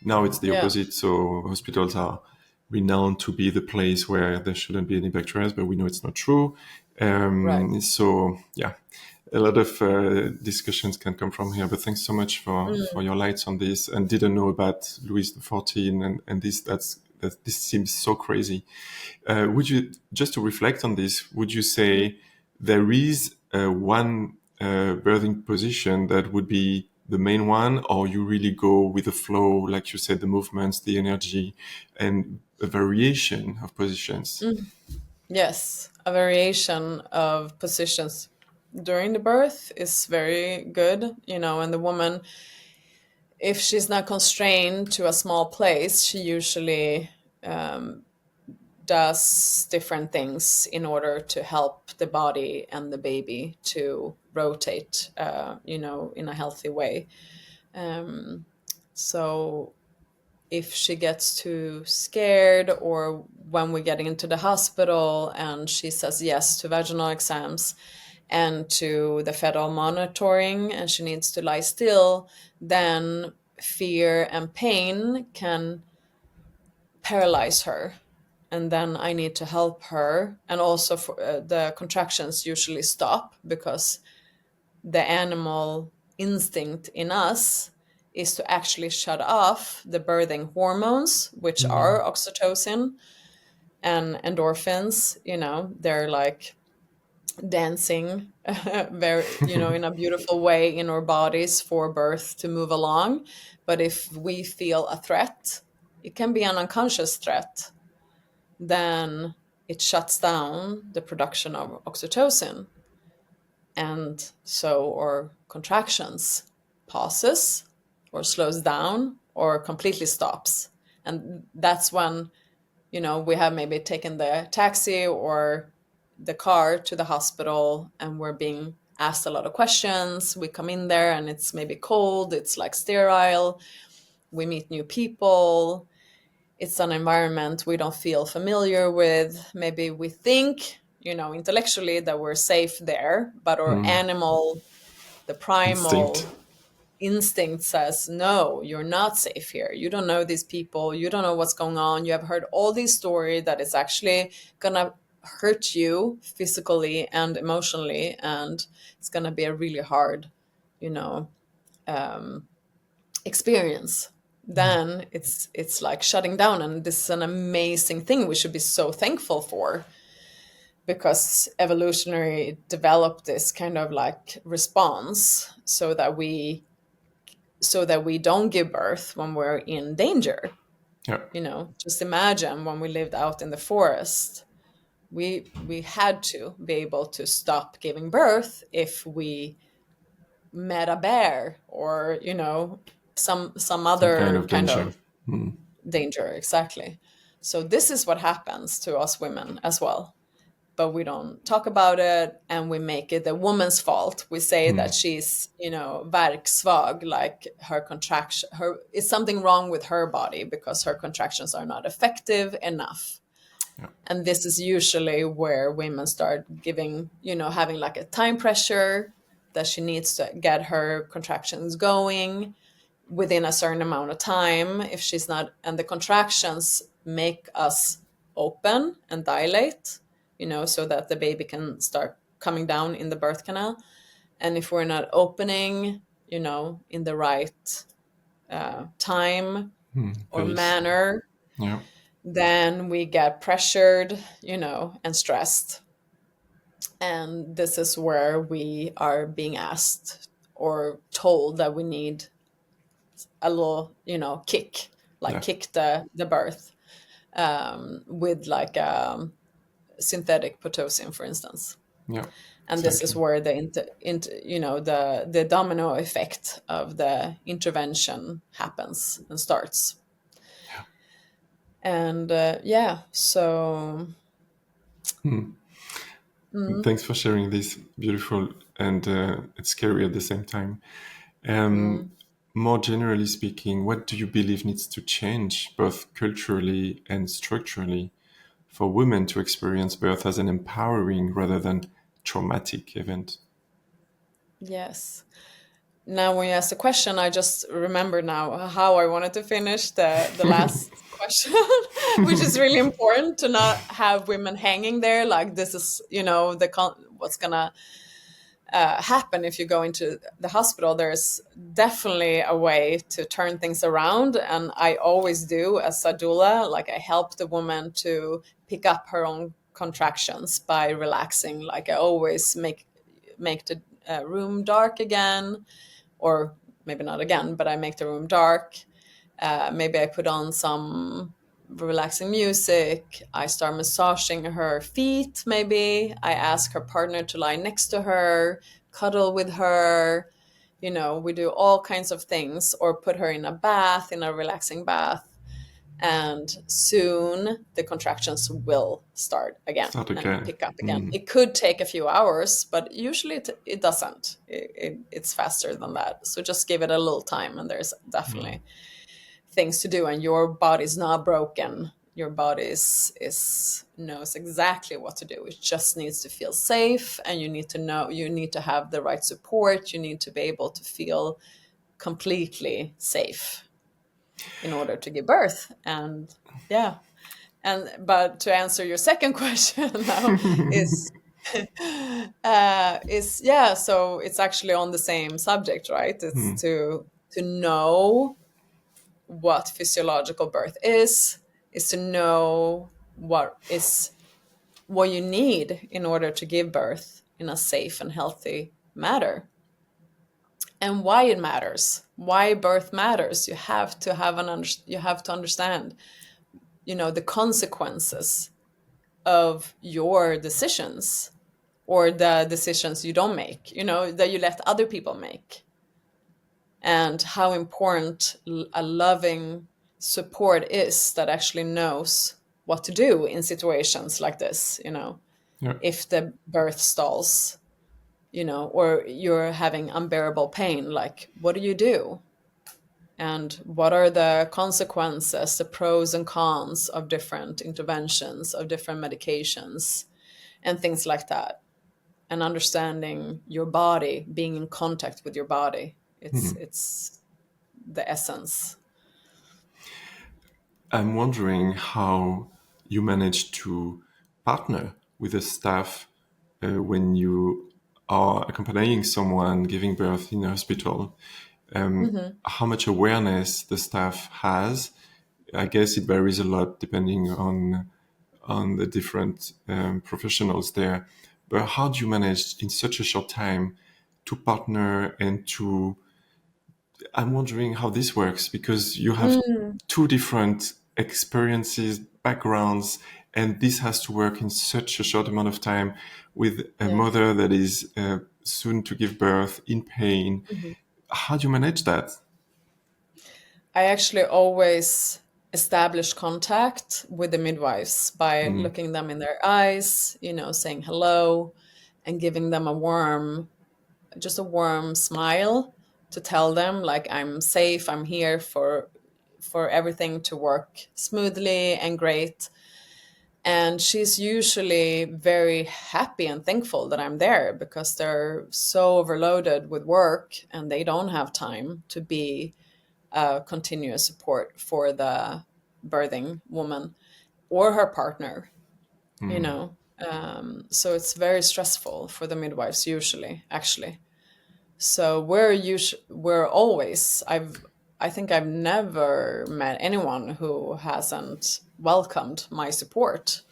Now it's the Yeah, opposite. So hospitals are renowned to be the place where there shouldn't be any bacteria, but we know it's not true. right. So yeah, a lot of discussions can come from here. But thanks so much for your lights on this. And didn't know about Louis XIV and this. This seems so crazy. Would you, just to reflect on this, would you say there is one birthing position that would be the main one, or you really go with the flow, like you said, the movements, the energy, and a variation of positions? Yes, a variation of positions during the birth is very good, and the woman, if she's not constrained to a small place, she usually does different things in order to help the body and the baby to rotate, in a healthy way. So if she gets too scared, or when we're getting into the hospital and she says yes to vaginal exams and to the fetal monitoring and she needs to lie still, then fear and pain can paralyze her. And then I need to help her. And also, for, the contractions usually stop because the animal instinct in us is to actually shut off the birthing hormones, which are oxytocin and endorphins. They're like dancing very, in a beautiful way in our bodies for birth to move along. But if we feel a threat, it can be an unconscious threat, then it shuts down the production of oxytocin. And so our contractions pauses or slows down or completely stops. And that's when, we have maybe taken the taxi or the car to the hospital and we're being asked a lot of questions. We come in there and it's maybe cold, it's like sterile, we meet new people, it's an environment we don't feel familiar with. Maybe we think, intellectually that we're safe there, but our animal, the Instinct. primal instinct says, no, you're not safe here. You don't know these people. You don't know what's going on. You have heard all these stories that it's actually going to hurt you physically and emotionally. And it's going to be a really hard, you know, experience. Then it's like shutting down, and this is an amazing thing we should be so thankful for, because evolutionary developed this kind of like response so that we don't give birth when we're in danger. Yeah. Just imagine when we lived out in the forest, we had to be able to stop giving birth if we met a bear or some Some kind other of kind danger. of danger. Exactly. So this is what happens to us women as well, but we don't talk about it, and we make it the woman's fault. We say that she's verksvag, like her contraction, her it's something wrong with her body because her contractions are not effective enough. Yeah. And this is usually where women start having like a time pressure that she needs to get her contractions going within a certain amount of time. If she's not, and the contractions make us open and dilate, so that the baby can start coming down in the birth canal. And if we're not opening, in the right time or Pace. manner, Yeah. then we get pressured, and stressed. And this is where we are being asked or told that we need a little, kick, like Yeah. kick the birth, with like synthetic Pitocin, for instance. Yeah. And this is Exactly. where the domino effect of the intervention happens and starts. Yeah. And yeah, so Thanks for sharing this beautiful and it's scary at the same time. Um, mm, More generally speaking, what do you believe needs to change, both culturally and structurally, for women to experience birth as an empowering rather than traumatic event? yes. Now, when you ask the question, I just remember now how I wanted to finish the last question, which is really important to not have women hanging there like this is, what's gonna happen if you go into the hospital. There's definitely a way to turn things around, and I always do as a doula. Like, I help the woman to pick up her own contractions by relaxing. Like, I always make the room dark again, or maybe not again, but I make the room dark. Maybe I put on some relaxing music. I start massaging her feet, maybe. I ask her partner to lie next to her, cuddle with her. We do all kinds of things, or put her in a bath, in a relaxing bath. And soon the contractions will start again Start and again. pick up again. It could take a few hours, but usually it doesn't. It's faster than that. So just give it a little time, and there's definitely things to do. And your body's not broken. Your body is knows exactly what to do. It just needs to feel safe, and you need to have the right support. You need to be able to feel completely safe in order to give birth. And yeah, but to answer your second question now, is yeah, so it's actually on the same subject, right? It's to know what physiological birth is to know what you need in order to give birth in a safe and healthy manner, and why it matters, why birth matters. You have to understand, the consequences of your decisions, or the decisions you don't make, that you let other people make. And how important a loving support is, that actually knows what to do in situations like this. Yeah. If the birth stalls, or you're having unbearable pain, like, what do you do? And what are the consequences, the pros and cons of different interventions, of different medications, and things like that. And understanding your body, being in contact with your body, it's the essence. I'm wondering how you manage to partner with the staff when you are accompanying someone giving birth in a hospital. Hmm. How much awareness the staff has. I guess it varies a lot depending on the different professionals there. But how do you manage in such a short time to partner and to I'm wondering how this works because you have Mm, two different experiences, backgrounds, and this has to work in such a short amount of time with a yeah. mother that is soon to give birth in pain. Mhm. How do you manage that? I actually always establish contact with the midwives by Mm, looking them in their eyes, saying hello, and giving them just a warm smile, to tell them, like, I'm safe, I'm here for everything to work smoothly and great. And she's usually very happy and thankful that I'm there, because they're so overloaded with work and they don't have time to be continuous support for the birthing woman or her partner, mm, so it's very stressful for the midwives, usually, actually. So we're always, I think I've never met anyone who hasn't welcomed my support,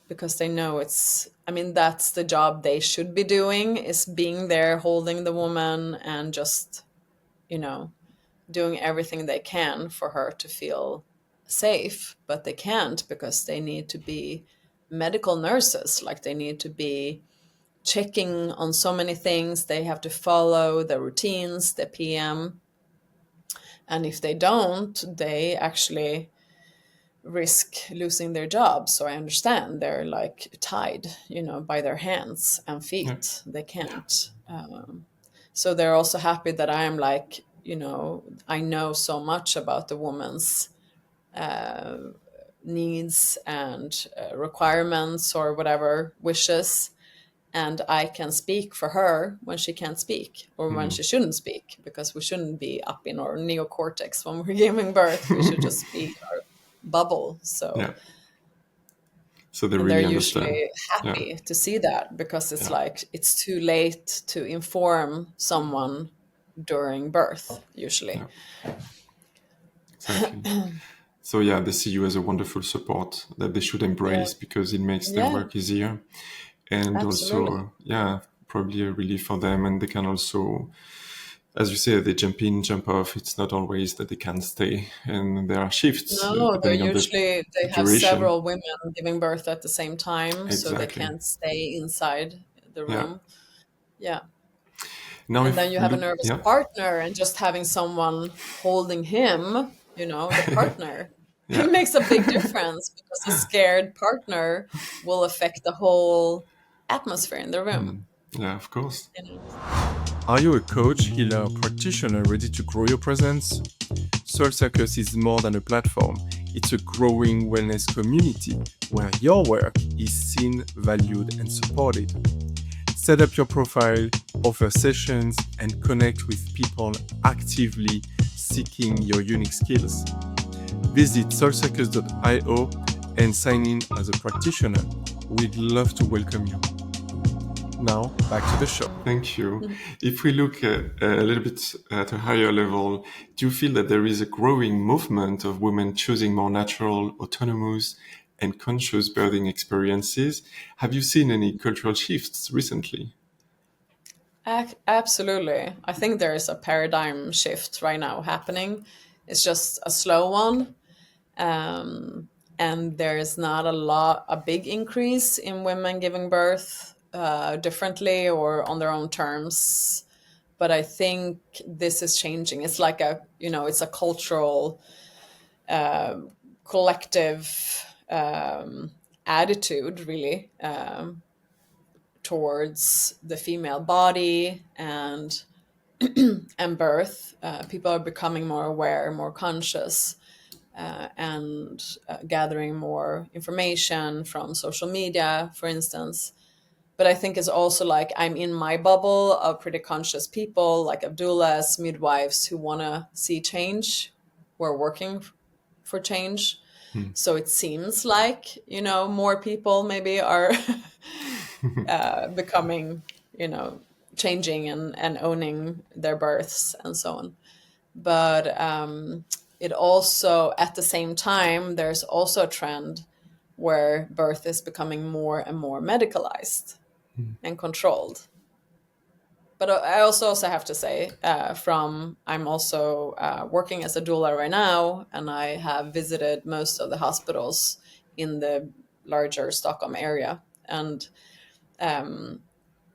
because they know it's, I mean, that's the job they should be doing, is being there, holding the woman, and just, you know, doing everything they can for her to feel safe. But they can't, because they need to be medical nurses. Like, they need to be checking on so many things. They have to follow the routines, the PM. And if they don't, they actually risk losing their job. So I understand they're like tied, you know, by their hands and Yeah. feet. They can't. So they're also happy that I am like, you know, I know so much about the woman's needs and requirements or whatever wishes, and I can speak for her when she can't speak, or when she shouldn't speak, because we shouldn't be up in our neocortex when we're giving birth. We should just be in our bubble. Yeah. So, So they and they're really understand. usually Yeah. happy to see that, because it's Yeah. like it's too late to inform someone during birth, usually. Yeah. Exactly. So yeah, they see you as a wonderful support that they should Yeah, embrace because it makes their yeah, work easier, and absolutely. also yeah, probably a relief for them. And they can also, as you say, they jump in, jump off. It's not always that they can stay, and there are shifts No, they're depending on usually, the they have duration. several women giving birth at the same time, so they Exactly. can't stay inside the Yeah. room. Yeah. Now And then if you we have a look, nervous yeah, partner, and just having someone holding him, you know, the partner, yeah. it makes a big difference, because a scared partner will affect the whole atmosphere in the room, Yeah, of course. you know. Are you a coach, healer, or practitioner ready to grow your presence? Soul Circus is more than a platform. It's a growing wellness community where your work is seen, valued, and supported. Set up your profile, offer sessions, and connect with people actively seeking your unique skills. Visit soulcircus.io and sign in as a practitioner. We'd love to welcome you. Now, back to the show. Thank you. If we look a little bit at a higher level, do you feel that there is a growing movement of women choosing more natural, autonomous, and conscious birthing experiences? Have you seen any cultural shifts recently? Absolutely. I think there is a paradigm shift right now happening. It's just a slow one. Um, and there is not a big increase in women giving birth differently or on their own terms. But I think this is changing. It's like a, you know, it's a cultural, collective attitude, really, towards the female body and birth. People are becoming more aware, more conscious, and gathering more information from social media, for instance. But I think it's also like I'm in my bubble of pretty conscious people, like of doulas, midwives, who want to see change, who are working for change. So it seems like, you know, more people maybe are becoming, you know, changing and owning their births and so on. But it also, at the same time, there's also a trend where birth is becoming more and more medicalized and controlled. But I also have to say, I'm also working as a doula right now, and I have visited most of the hospitals in the larger Stockholm area, and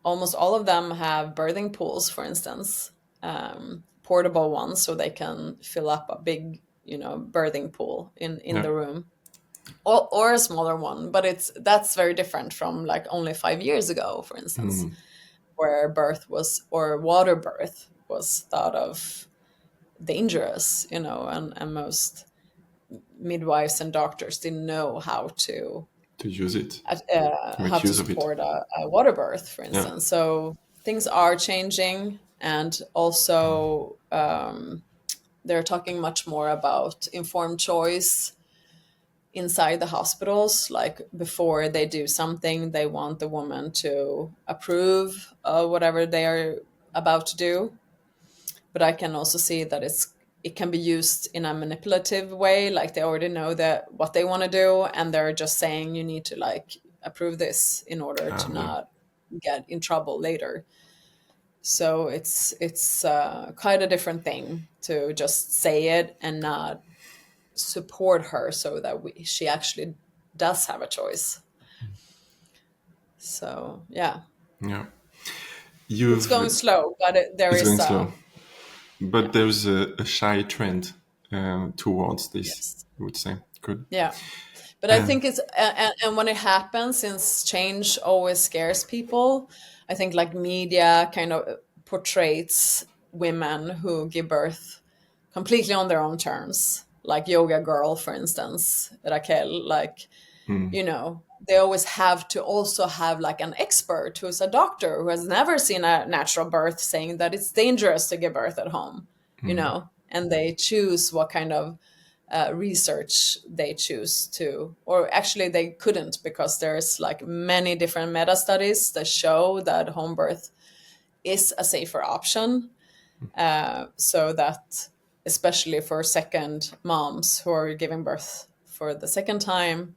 almost all of them have birthing pools, for instance, portable ones, so they can fill up a big, you know, birthing pool in Yeah. the room, or a smaller one. But that's very different from like only 5 years ago, for instance, where birth was, or water birth was thought of dangerous, you know, and most midwives and doctors didn't know To use it, to how make to use of it. support a water birth, for Yeah. instance. So things are changing, and also they're talking much more about informed choice inside the hospitals. Like, before they do something, they want the woman to approve of whatever they are about to do. But I can also see that it can be used in a manipulative way, like they already know that what they want to do, and they're just saying you need to like approve this in order to Yeah. not get in trouble later. So it's quite a different thing to just say it and not support her so that she actually does have a choice. So yeah, Yeah. it's going You've slow, but there It's is going slow, but yeah, there's a shy trend towards this, yes, I would say. Good. yeah. But I And think and when it happens, since change always scares people, I think like media kind of portrays women who give birth completely on their own terms, like Yoga Girl, for instance, Raquel, like, mm, they always have to also have like an expert who's a doctor who has never seen a natural birth saying that it's dangerous to give birth at home, and they choose what kind of research they choose to, or actually they couldn't, because there's like many different meta studies that show that home birth is a safer option. So that especially for second moms who are giving birth for the second time,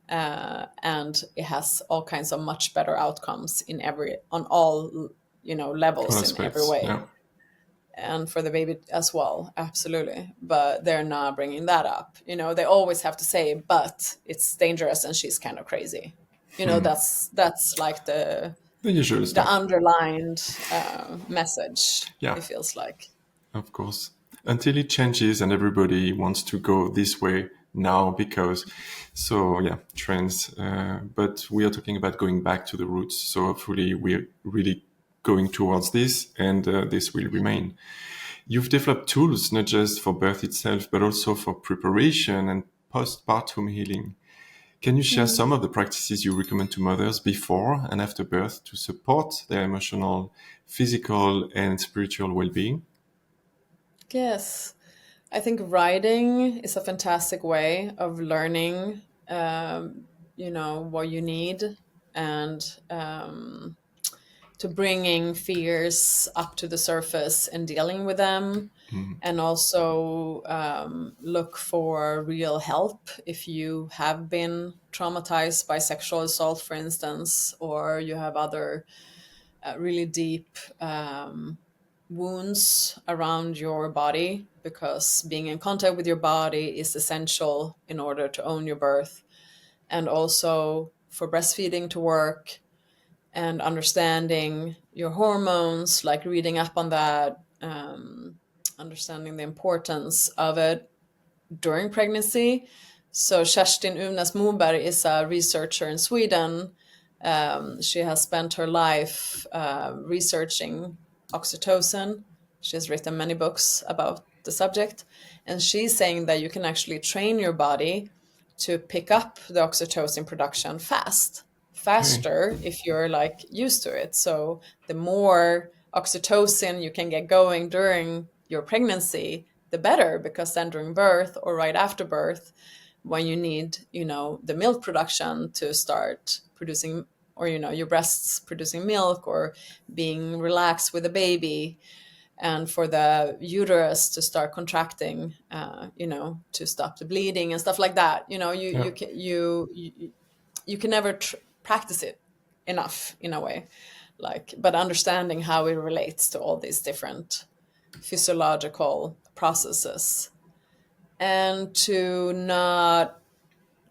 and it has all kinds of much better outcomes on all all levels in every aspects. way, Yeah. and for the baby as well, absolutely. But they're not bringing that up. They always have to say, but it's dangerous and she's kind of crazy. That's like the The usual the stuff. underlined message, Yeah, it feels like. of course. Until it changes and everybody wants to go this way now because, so yeah, trends. But we are talking about going back to the roots. So hopefully we're really going towards this and this will remain. You've developed tools not just for birth itself, but also for preparation and postpartum healing. Can you share some of the practices you recommend to mothers before and after birth to support their emotional, physical, and spiritual well being? Yes, I think writing is a fantastic way of learning, what you need, and to bringing fears up to the surface and dealing with them. And also look for real help if you have been traumatized by sexual assault, for instance, or you have other really deep wounds around your body, because being in contact with your body is essential in order to own your birth, and also for breastfeeding to work, and understanding your hormones, like reading up on that, understanding the importance of it during pregnancy. So Kerstin Unas Moberg is a researcher in Sweden. She has spent her life researching oxytocin. She has written many books about the subject. And she's saying that you can actually train your body to pick up the oxytocin production Okay. faster if you're like used to it. So the more oxytocin you can get going during your pregnancy, the better, because then during birth or right after birth, when you need, the milk production to start producing, or, your breasts producing milk, or being relaxed with the baby, and for the uterus to start contracting, to stop the bleeding and stuff like that. Yeah. You can never practice it enough in a way, like, but understanding how it relates to all these different physiological processes, and to not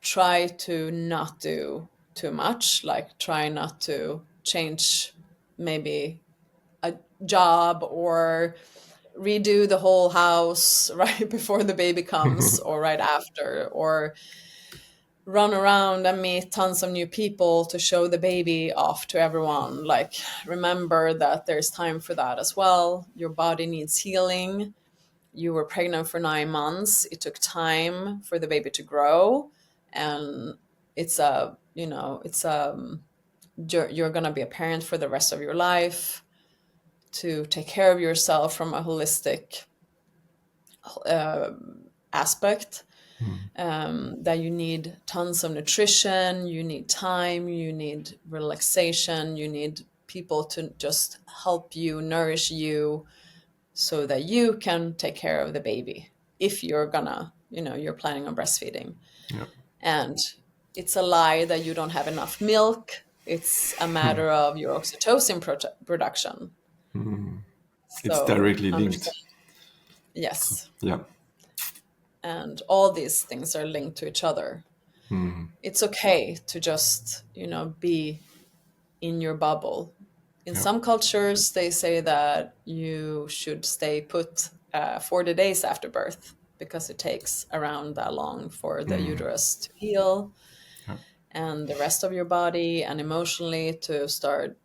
try to not do too much, like try not to change maybe a job or redo the whole house right before the baby comes or right after, or run around and meet tons of new people to show the baby off to everyone. Like, remember that there's time for that as well. Your body needs healing. You were pregnant for 9 months. It took time for the baby to grow. And it's a, you're going to be a parent for the rest of your life. To take care of yourself from a holistic aspect, that you need tons of nutrition, you need time, you need relaxation, you need people to just help you, nourish you, so that you can take care of the baby if you're gonna, you're planning on breastfeeding. Yeah. And it's a lie that you don't have enough milk. It's a matter of your oxytocin production. It's So directly understand, linked. So, yes. yeah. And all these things are linked to each other. It's okay to just, be in your bubble. In Yeah. some cultures, they say that you should stay put 40 days after birth because it takes around that long for the uterus to heal Yeah. and the rest of your body and emotionally to start,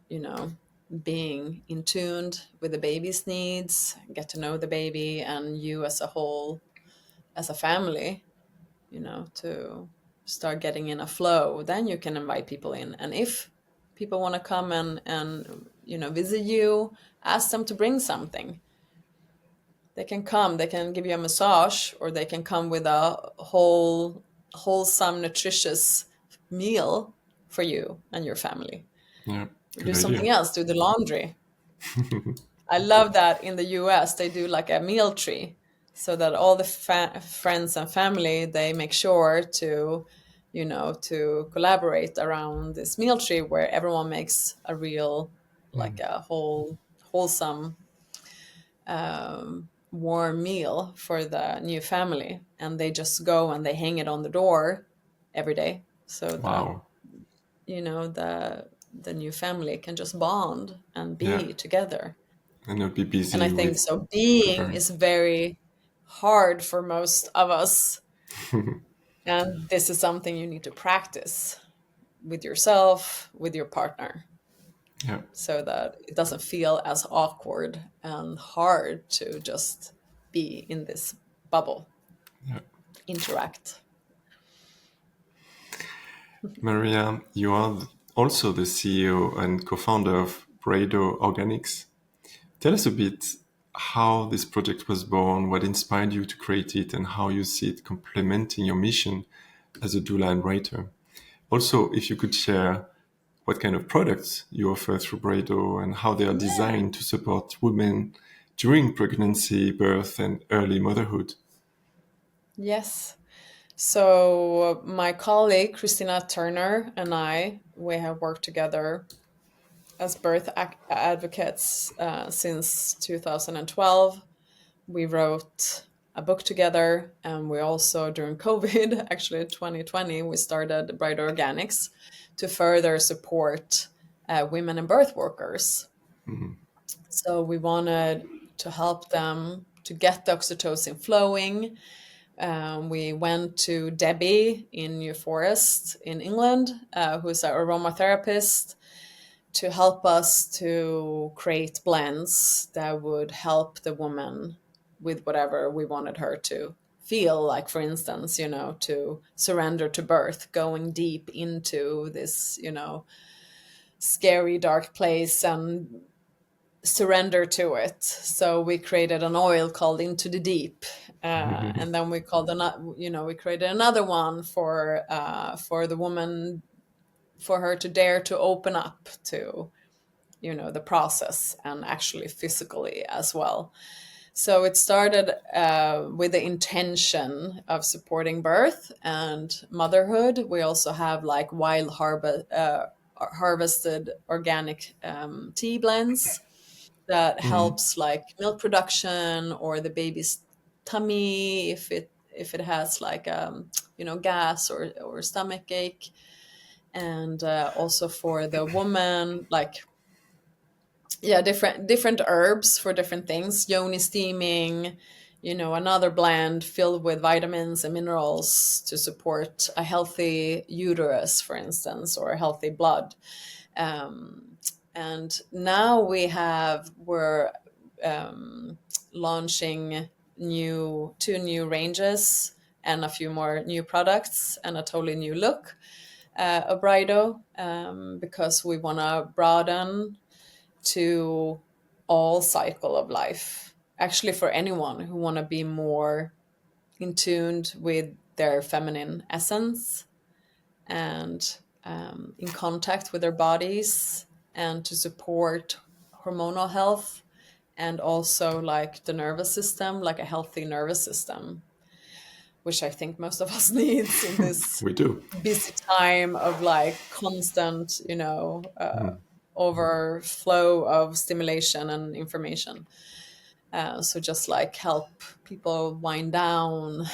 being in tuned with the baby's needs, get to know the baby and you as a whole, as a family, to start getting in a flow. Then you can invite people in. And if people want to come and visit you, ask them to bring something. They can come, they can give you a massage, or they can come with a wholesome, nutritious meal for you and your family. Yeah. Or Good do idea. something else, do the laundry. I love that in the US they do like a meal tree, so that all the friends and family, they make sure to, to collaborate around this meal tree where everyone makes a real, like a wholesome, warm meal for the new family, and they just go and they hang it on the door every day, so that, Wow. the new family can just bond and Yeah. be together. And not be And I busy think with so being preparing. is very hard for most of us. And this is something you need to practice with yourself, with your partner, Yeah. so that it doesn't feel as awkward and hard to just be in this bubble, Yeah. interact. Maria, you are also the CEO and co-founder of Brado Organics. Tell us a bit how this project was born, what inspired you to create it, and how you see it complementing your mission as a doula and writer. Also, if you could share what kind of products you offer through Brado and how they are Yeah. designed to support women during pregnancy, birth, and early motherhood. Yes. So my colleague Christina Turner and we have worked together as birth advocates since 2012. We wrote a book together, and we also, during COVID, actually 2020, we started Bright Organics to further support women and birth workers. So we wanted to help them to get the oxytocin flowing. We went to Debbie in New Forest in England, who's an aromatherapist, to help us to create blends that would help the woman with whatever we wanted her to feel. Like, for instance, to surrender to birth, going deep into this, scary, dark place and surrender to it. So we created an oil called Into the Deep, and then we created another one for the woman, for her to dare to open up to the process, and actually physically as well. So it started with the intention of supporting birth and motherhood. We also have like harvested organic tea blends that helps like milk production or the baby's tummy if it has like gas or stomach ache, and also for the woman, like, yeah, different herbs for different things. Yoni steaming, another blend filled with vitamins and minerals to support a healthy uterus, for instance, or healthy blood. And now we're launching two new ranges and a few more new products and a totally new look of Brido, because we want to broaden to all cycle of life, actually, for anyone who want to be more in tuned with their feminine essence and in contact with their bodies, and to support hormonal health, and also like the nervous system, like a healthy nervous system, which I think most of us needs in this We do. busy time of like constant, overflow of stimulation and information. So just like help people wind down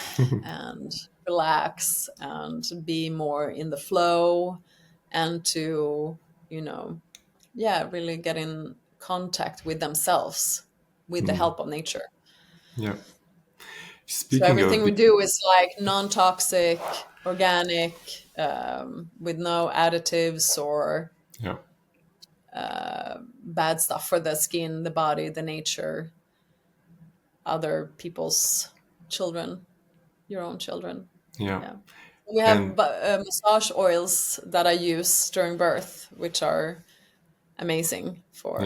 and relax and be more in the flow, and to, really get in contact with themselves with the help of nature. Yeah. So Speaking everything of we do is like non-toxic, organic, with no additives or yeah, bad stuff for the skin, the body, the nature, other people's children, your own children. yeah, Yeah. We have and massage oils that I use during birth, which are amazing yeah, for,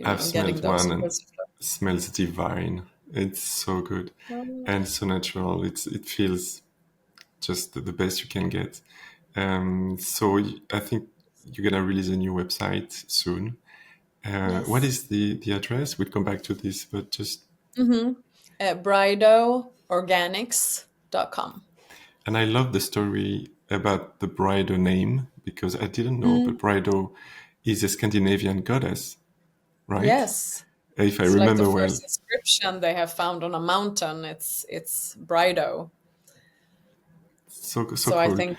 I've getting smelled those one and sorts it smells divine. It's so good of. and so natural. It feels just the best you can get. So I think you're gonna release a new website soon. What Yes. is the address? We'll come back to this, but just Mm-hmm. Bridoorganics.com. and I love the story about the Brido name because I didn't know, but Mm. Brido is a Scandinavian goddess, right? Yes. If I It's like the remember well. first inscription they have found on a mountain. It's Brido. So So I cool. think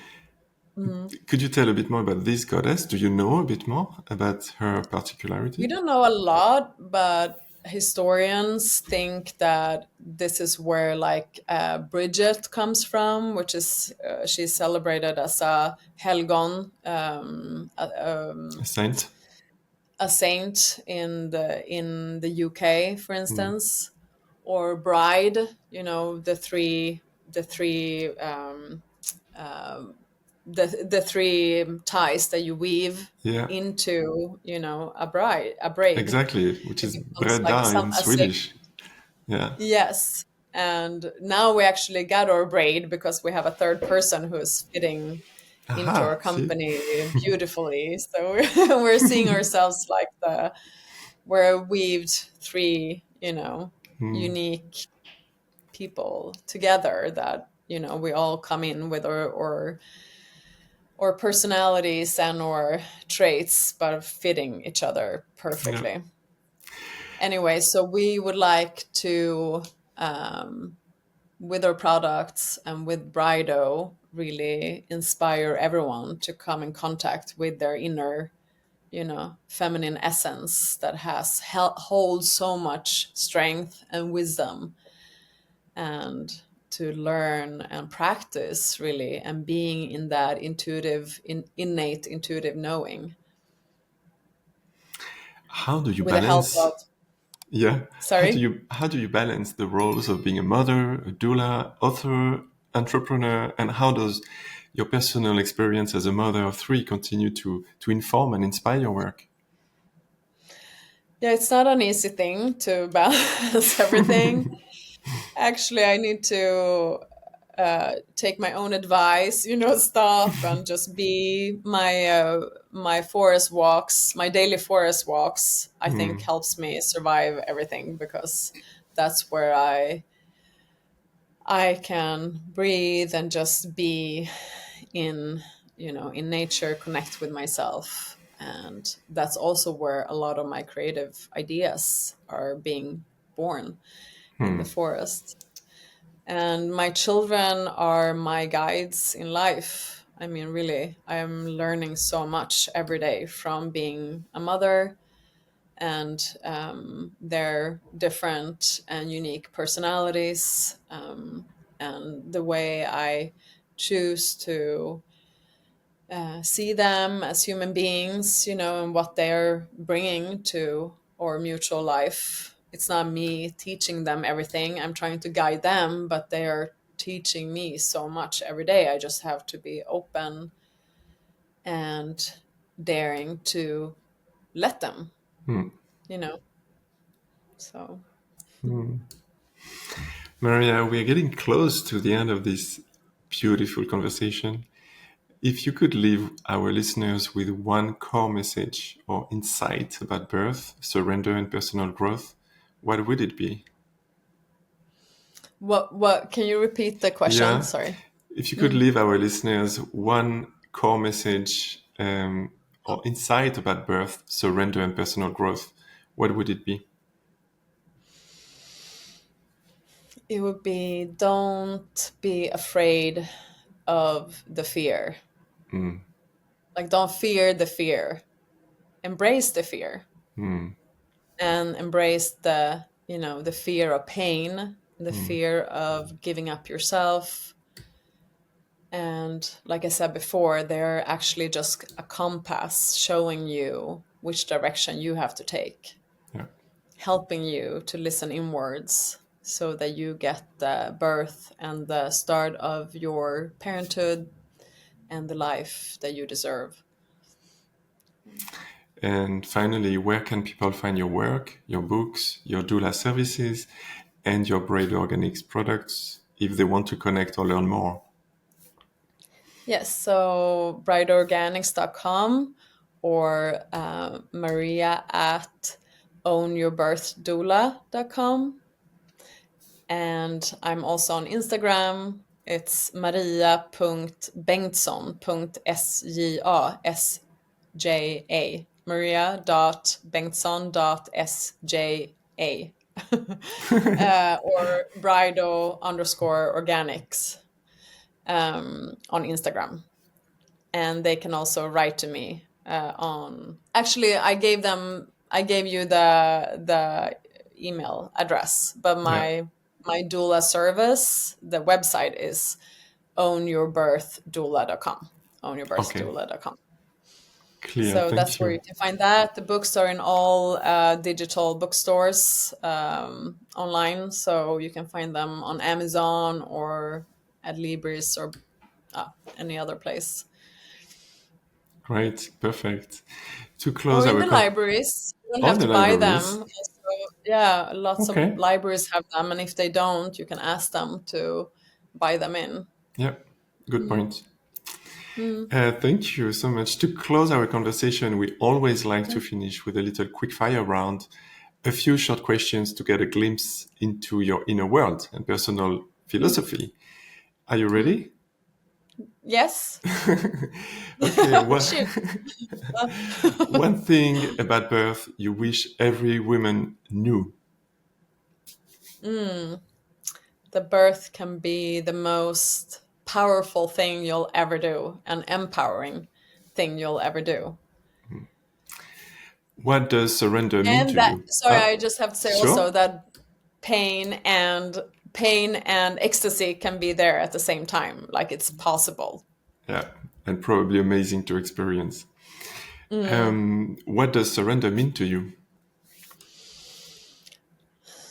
Could you tell a bit more about this goddess? Do you know a bit more about her we particularity? don't know a lot, but historians think that this is where like Bridget comes from, which is she's celebrated as a helgon, A saint? a saint in the UK, for Mm. instance, or bride. The three ties that you weave Yeah, into, a braid. exactly. Which It is becomes like Breda in a sacred. Swedish. Yeah. Yes. And now we actually got our braid because we have a third person who is fitting into our Aha, see? company beautifully. So we're seeing ourselves like we're weaved three, Mm. unique people together that, we all come in with or personalities and or traits, but fitting each other Yeah. perfectly. Anyway, so we would like to, um, with our products and with Brido, really inspire everyone to come in contact with their inner, feminine essence that holds so much strength and wisdom, and to learn and practice really, and being in that innate intuitive knowing How do you with the help balance? of, Yeah. sorry. How do you balance the roles of being a mother, a doula, author, entrepreneur, and how does your personal experience as a mother of three continue to inform and inspire your work? Yeah, it's not an easy thing to balance everything. Actually, I need to take my own advice, stop and just be my forest walks, my daily forest walks. I think Mm. helps me survive everything, because that's where I can breathe and just be in, in nature, connect with myself. And that's also where a lot of my creative ideas are being born, in the forest. And my children are my guides in life. I mean, really, I'm learning so much every day from being a mother, and their different and unique personalities, and the way I choose to see them as human beings, and what they're bringing to our mutual life. It's not me teaching them everything, I'm trying to guide them, but they are teaching me so much every day. I just have to be open and daring to let them, Mm. you know. So, Maria, we are getting close to the end of this beautiful conversation. If you could leave our listeners with one core message or insight about birth, surrender, and personal growth, what would it be? What can you repeat the question? Yeah. Sorry. If you could Mm. leave our listeners one core message or insight about birth, surrender, and personal growth, what would it be? It would be, don't be afraid of the fear. Mm, Like, don't fear the fear. Embrace the fear, mm, and embrace the fear of pain, the mm. fear of giving up yourself. And like I said before, they're actually just a compass showing you which direction you have to take, Yeah. helping you to listen inwards so that you get the birth and the start of your parenthood and the life that you deserve. And finally, where can people find your work, your books, your doula services, and your Braid Organics products if they want to connect or learn more? Yes, so brideorganics.com, or Maria at ownyourbirthdoula.com. And I'm also on Instagram. It's maria.bengtsson.sjasja. Maria.bengtsson.sja. Or brido_organics on Instagram. And they can also write to me on. Actually, I gave you the email address, but Yeah. my doula service, the website is ownyourbirthdoula.com. Okay. Ownyourbirthdoula.com. Clear. So Thank that's where you. you can find that. The books are in all digital bookstores online, so you can find them on Amazon or at Libris or any other place. Great. Perfect. To Or close in our the libraries. You don't all have the to buy libraries. them. So, yeah, lots of Okay. libraries have them, and if they don't, you can ask them to buy them in. Yeah. Good Mm. point. Mm. Thank you so much. To close our conversation, we always like to Mm. finish with a little quick fire round, a few short questions to get a glimpse into your inner world and personal Mm. philosophy. Are you Mm. ready? Yes. Okay. Shoot. One thing about birth you wish every woman knew. Mm. The birth can be the most powerful thing you'll ever do, an empowering thing you'll ever do. What does surrender mean And to that, you? sorry, I just have to say also Sure. that pain and ecstasy can be there at the same time. Like, it's possible. Yeah, and probably amazing to experience. Mm. What does surrender mean to you?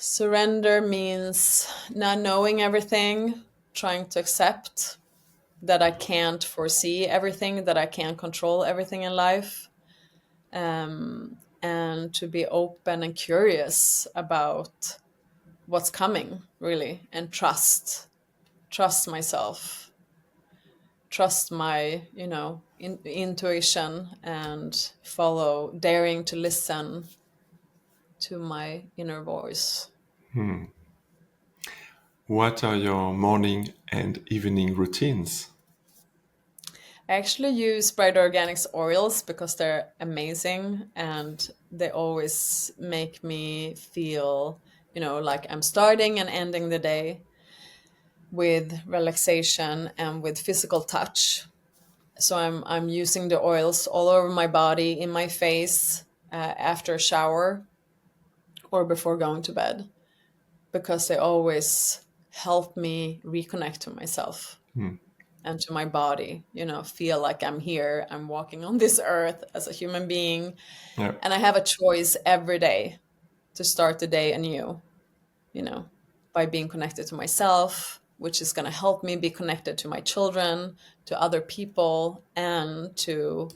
Surrender means not knowing everything, trying to accept that I can't foresee everything, that I can't control everything in life, and to be open and curious about what's coming, really, and trust myself, trust my intuition, and follow, daring to listen to my inner voice. What are your morning and evening routines? I actually use Bright Organics oils because they're amazing, and they always make me feel, like I'm starting and ending the day with relaxation and with physical touch. So I'm using the oils all over my body, in my face, after a shower or before going to bed, because they always help me reconnect to myself and to my body, feel like I'm here, I'm walking on this earth as a human being, Yeah. and I have a choice every day to start the day anew, you know, by being connected to myself, which is going to help me be connected to my children, to other people, and to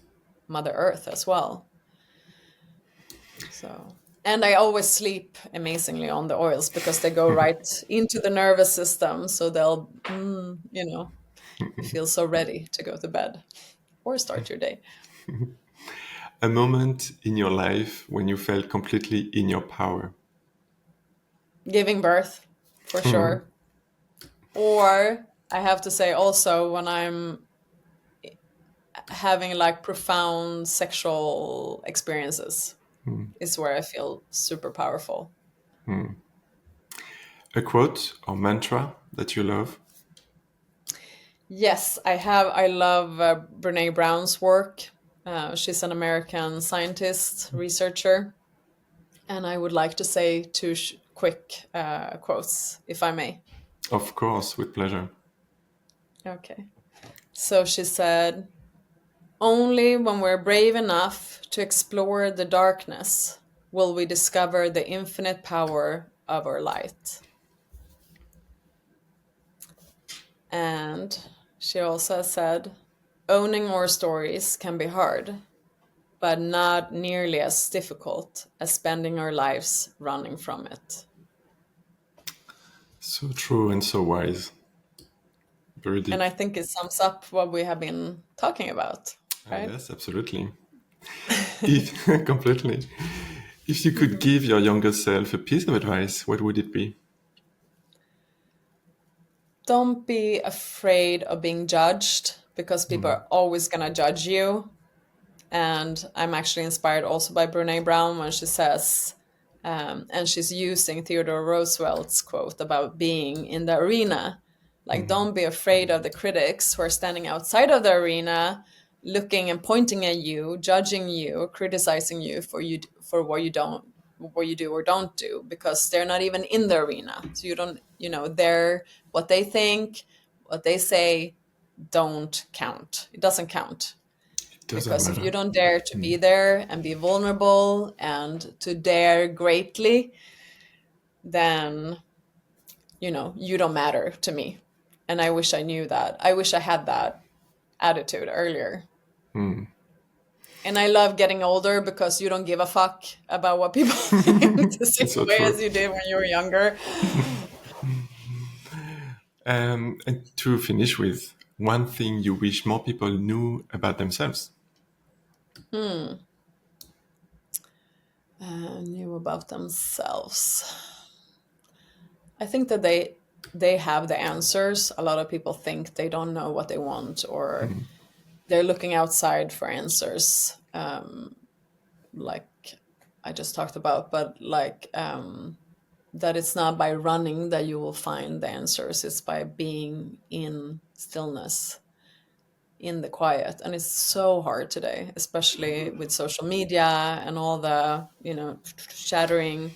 Mother Earth as well. So, and I always sleep amazingly on the oils because they go right into the nervous system. So they'll, you feel so ready to go to bed or start your day. A moment in your life when you felt completely in your power. Giving birth, for sure. Or I have to say also when I'm having like profound sexual experiences is where I feel super powerful. A quote or mantra that you love. Yes, I have. I love Brene Brown's work. She's an American scientist, researcher, and I would like to say two quick quotes, if I may. Of course, with pleasure. Okay. So she said, only when we're brave enough to explore the darkness will we discover the infinite power of our light. And she also said, owning our stories can be hard, but not nearly as difficult as spending our lives running from it. So true and so wise. Very And deep. I think it sums up what we have been talking about, Ah, right? yes, absolutely. If, completely. If you could Mhm. give your younger self a piece of advice, what would it be? Don't be afraid of being judged because people are always going to judge you. And I'm actually inspired also by Brene Brown when she says, and she's using Theodore Roosevelt's quote about being in the arena. Like, don't be afraid of the critics who are standing outside of the arena, looking and pointing at you, judging you, criticizing you for what you do or don't do, because they're not even in the arena. So you don't, they're what they think, what they say don't count. It doesn't count, It doesn't because if you matter. don't dare to be there and be vulnerable and to dare greatly, then you don't matter to me. And I wish I knew that. I wish I had that attitude earlier. And I love getting older because you don't give a fuck about what people think the same It's so way true. as you did when you were younger. And to finish with, one thing you wish more people knew about themselves. Knew about themselves. I think that they have the answers. A lot of people think they don't know what they want, or they're looking outside for answers, like I just talked about, but like that it's not by running that you will find the answers, it's by being in stillness, in the quiet. And it's so hard today, especially with social media and all the shattering,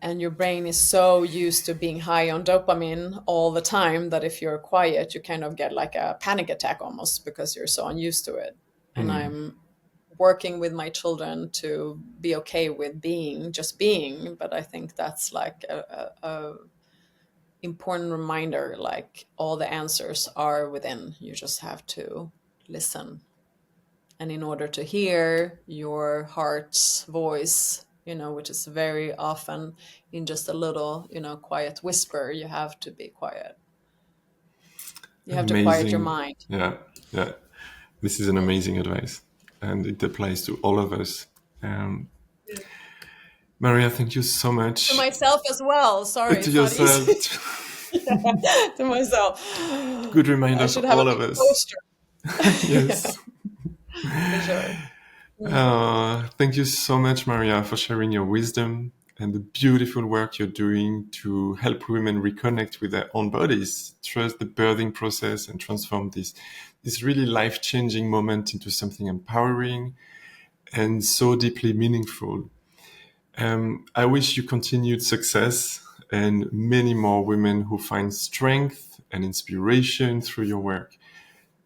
and your brain is so used to being high on dopamine all the time that if you're quiet you kind of get like a panic attack almost, because you're so unused to it. And I'm working with my children to be okay with being, but I think that's like a important reminder, like all the answers are within, you just have to listen. And in order to hear your heart's voice, which is very often in just a little, quiet whisper, you have to be quiet. You have to quiet your Amazing. mind. Yeah, yeah. This is an amazing advice, and it applies to all of us. Um, Maria, thank you so To much. myself as well. Sorry, To it's not easy. yourself. To myself. Good I reminder for should have a all of big us. poster. Yeah, Yes. for sure. Mm. Thank you so much, Maria, for sharing your wisdom and the beautiful work you're doing to help women reconnect with their own bodies, trust the birthing process, and transform this really life-changing moment into something empowering and so deeply meaningful. I wish you continued success and many more women who find strength and inspiration through your work.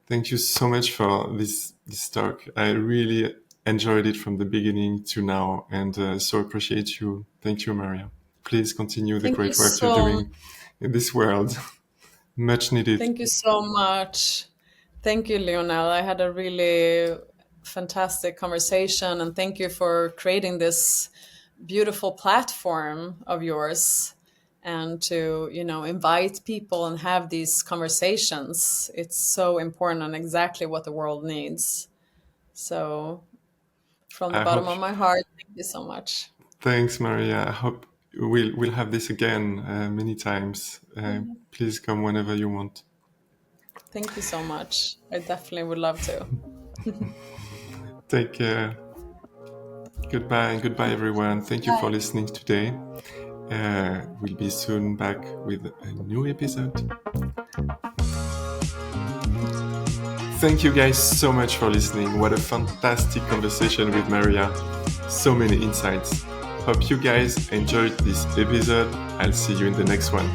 Thank you so much for this talk. I really enjoyed it from the beginning to now, and so appreciate you. Thank you, Maria. Please continue the Thank you great work you're so doing in this world. Much needed. Thank you so much. Thank you, Lionel. I had a really fantastic conversation, and thank you for creating this beautiful platform of yours. and to, invite people and have these conversations. It's so important and exactly what the world needs. So from the I bottom hope. of my heart, thank you so much. Thanks, Maria. I hope we'll have this again many times. Please come whenever you want. Thank you so much. I definitely would love to. Take care. Goodbye. Goodbye, everyone. Thank you for listening today. We'll be soon back with a new episode. Thank you guys so much for listening. What a fantastic conversation with Maria. So many insights. Hope you guys enjoyed this episode. I'll see you in the next one.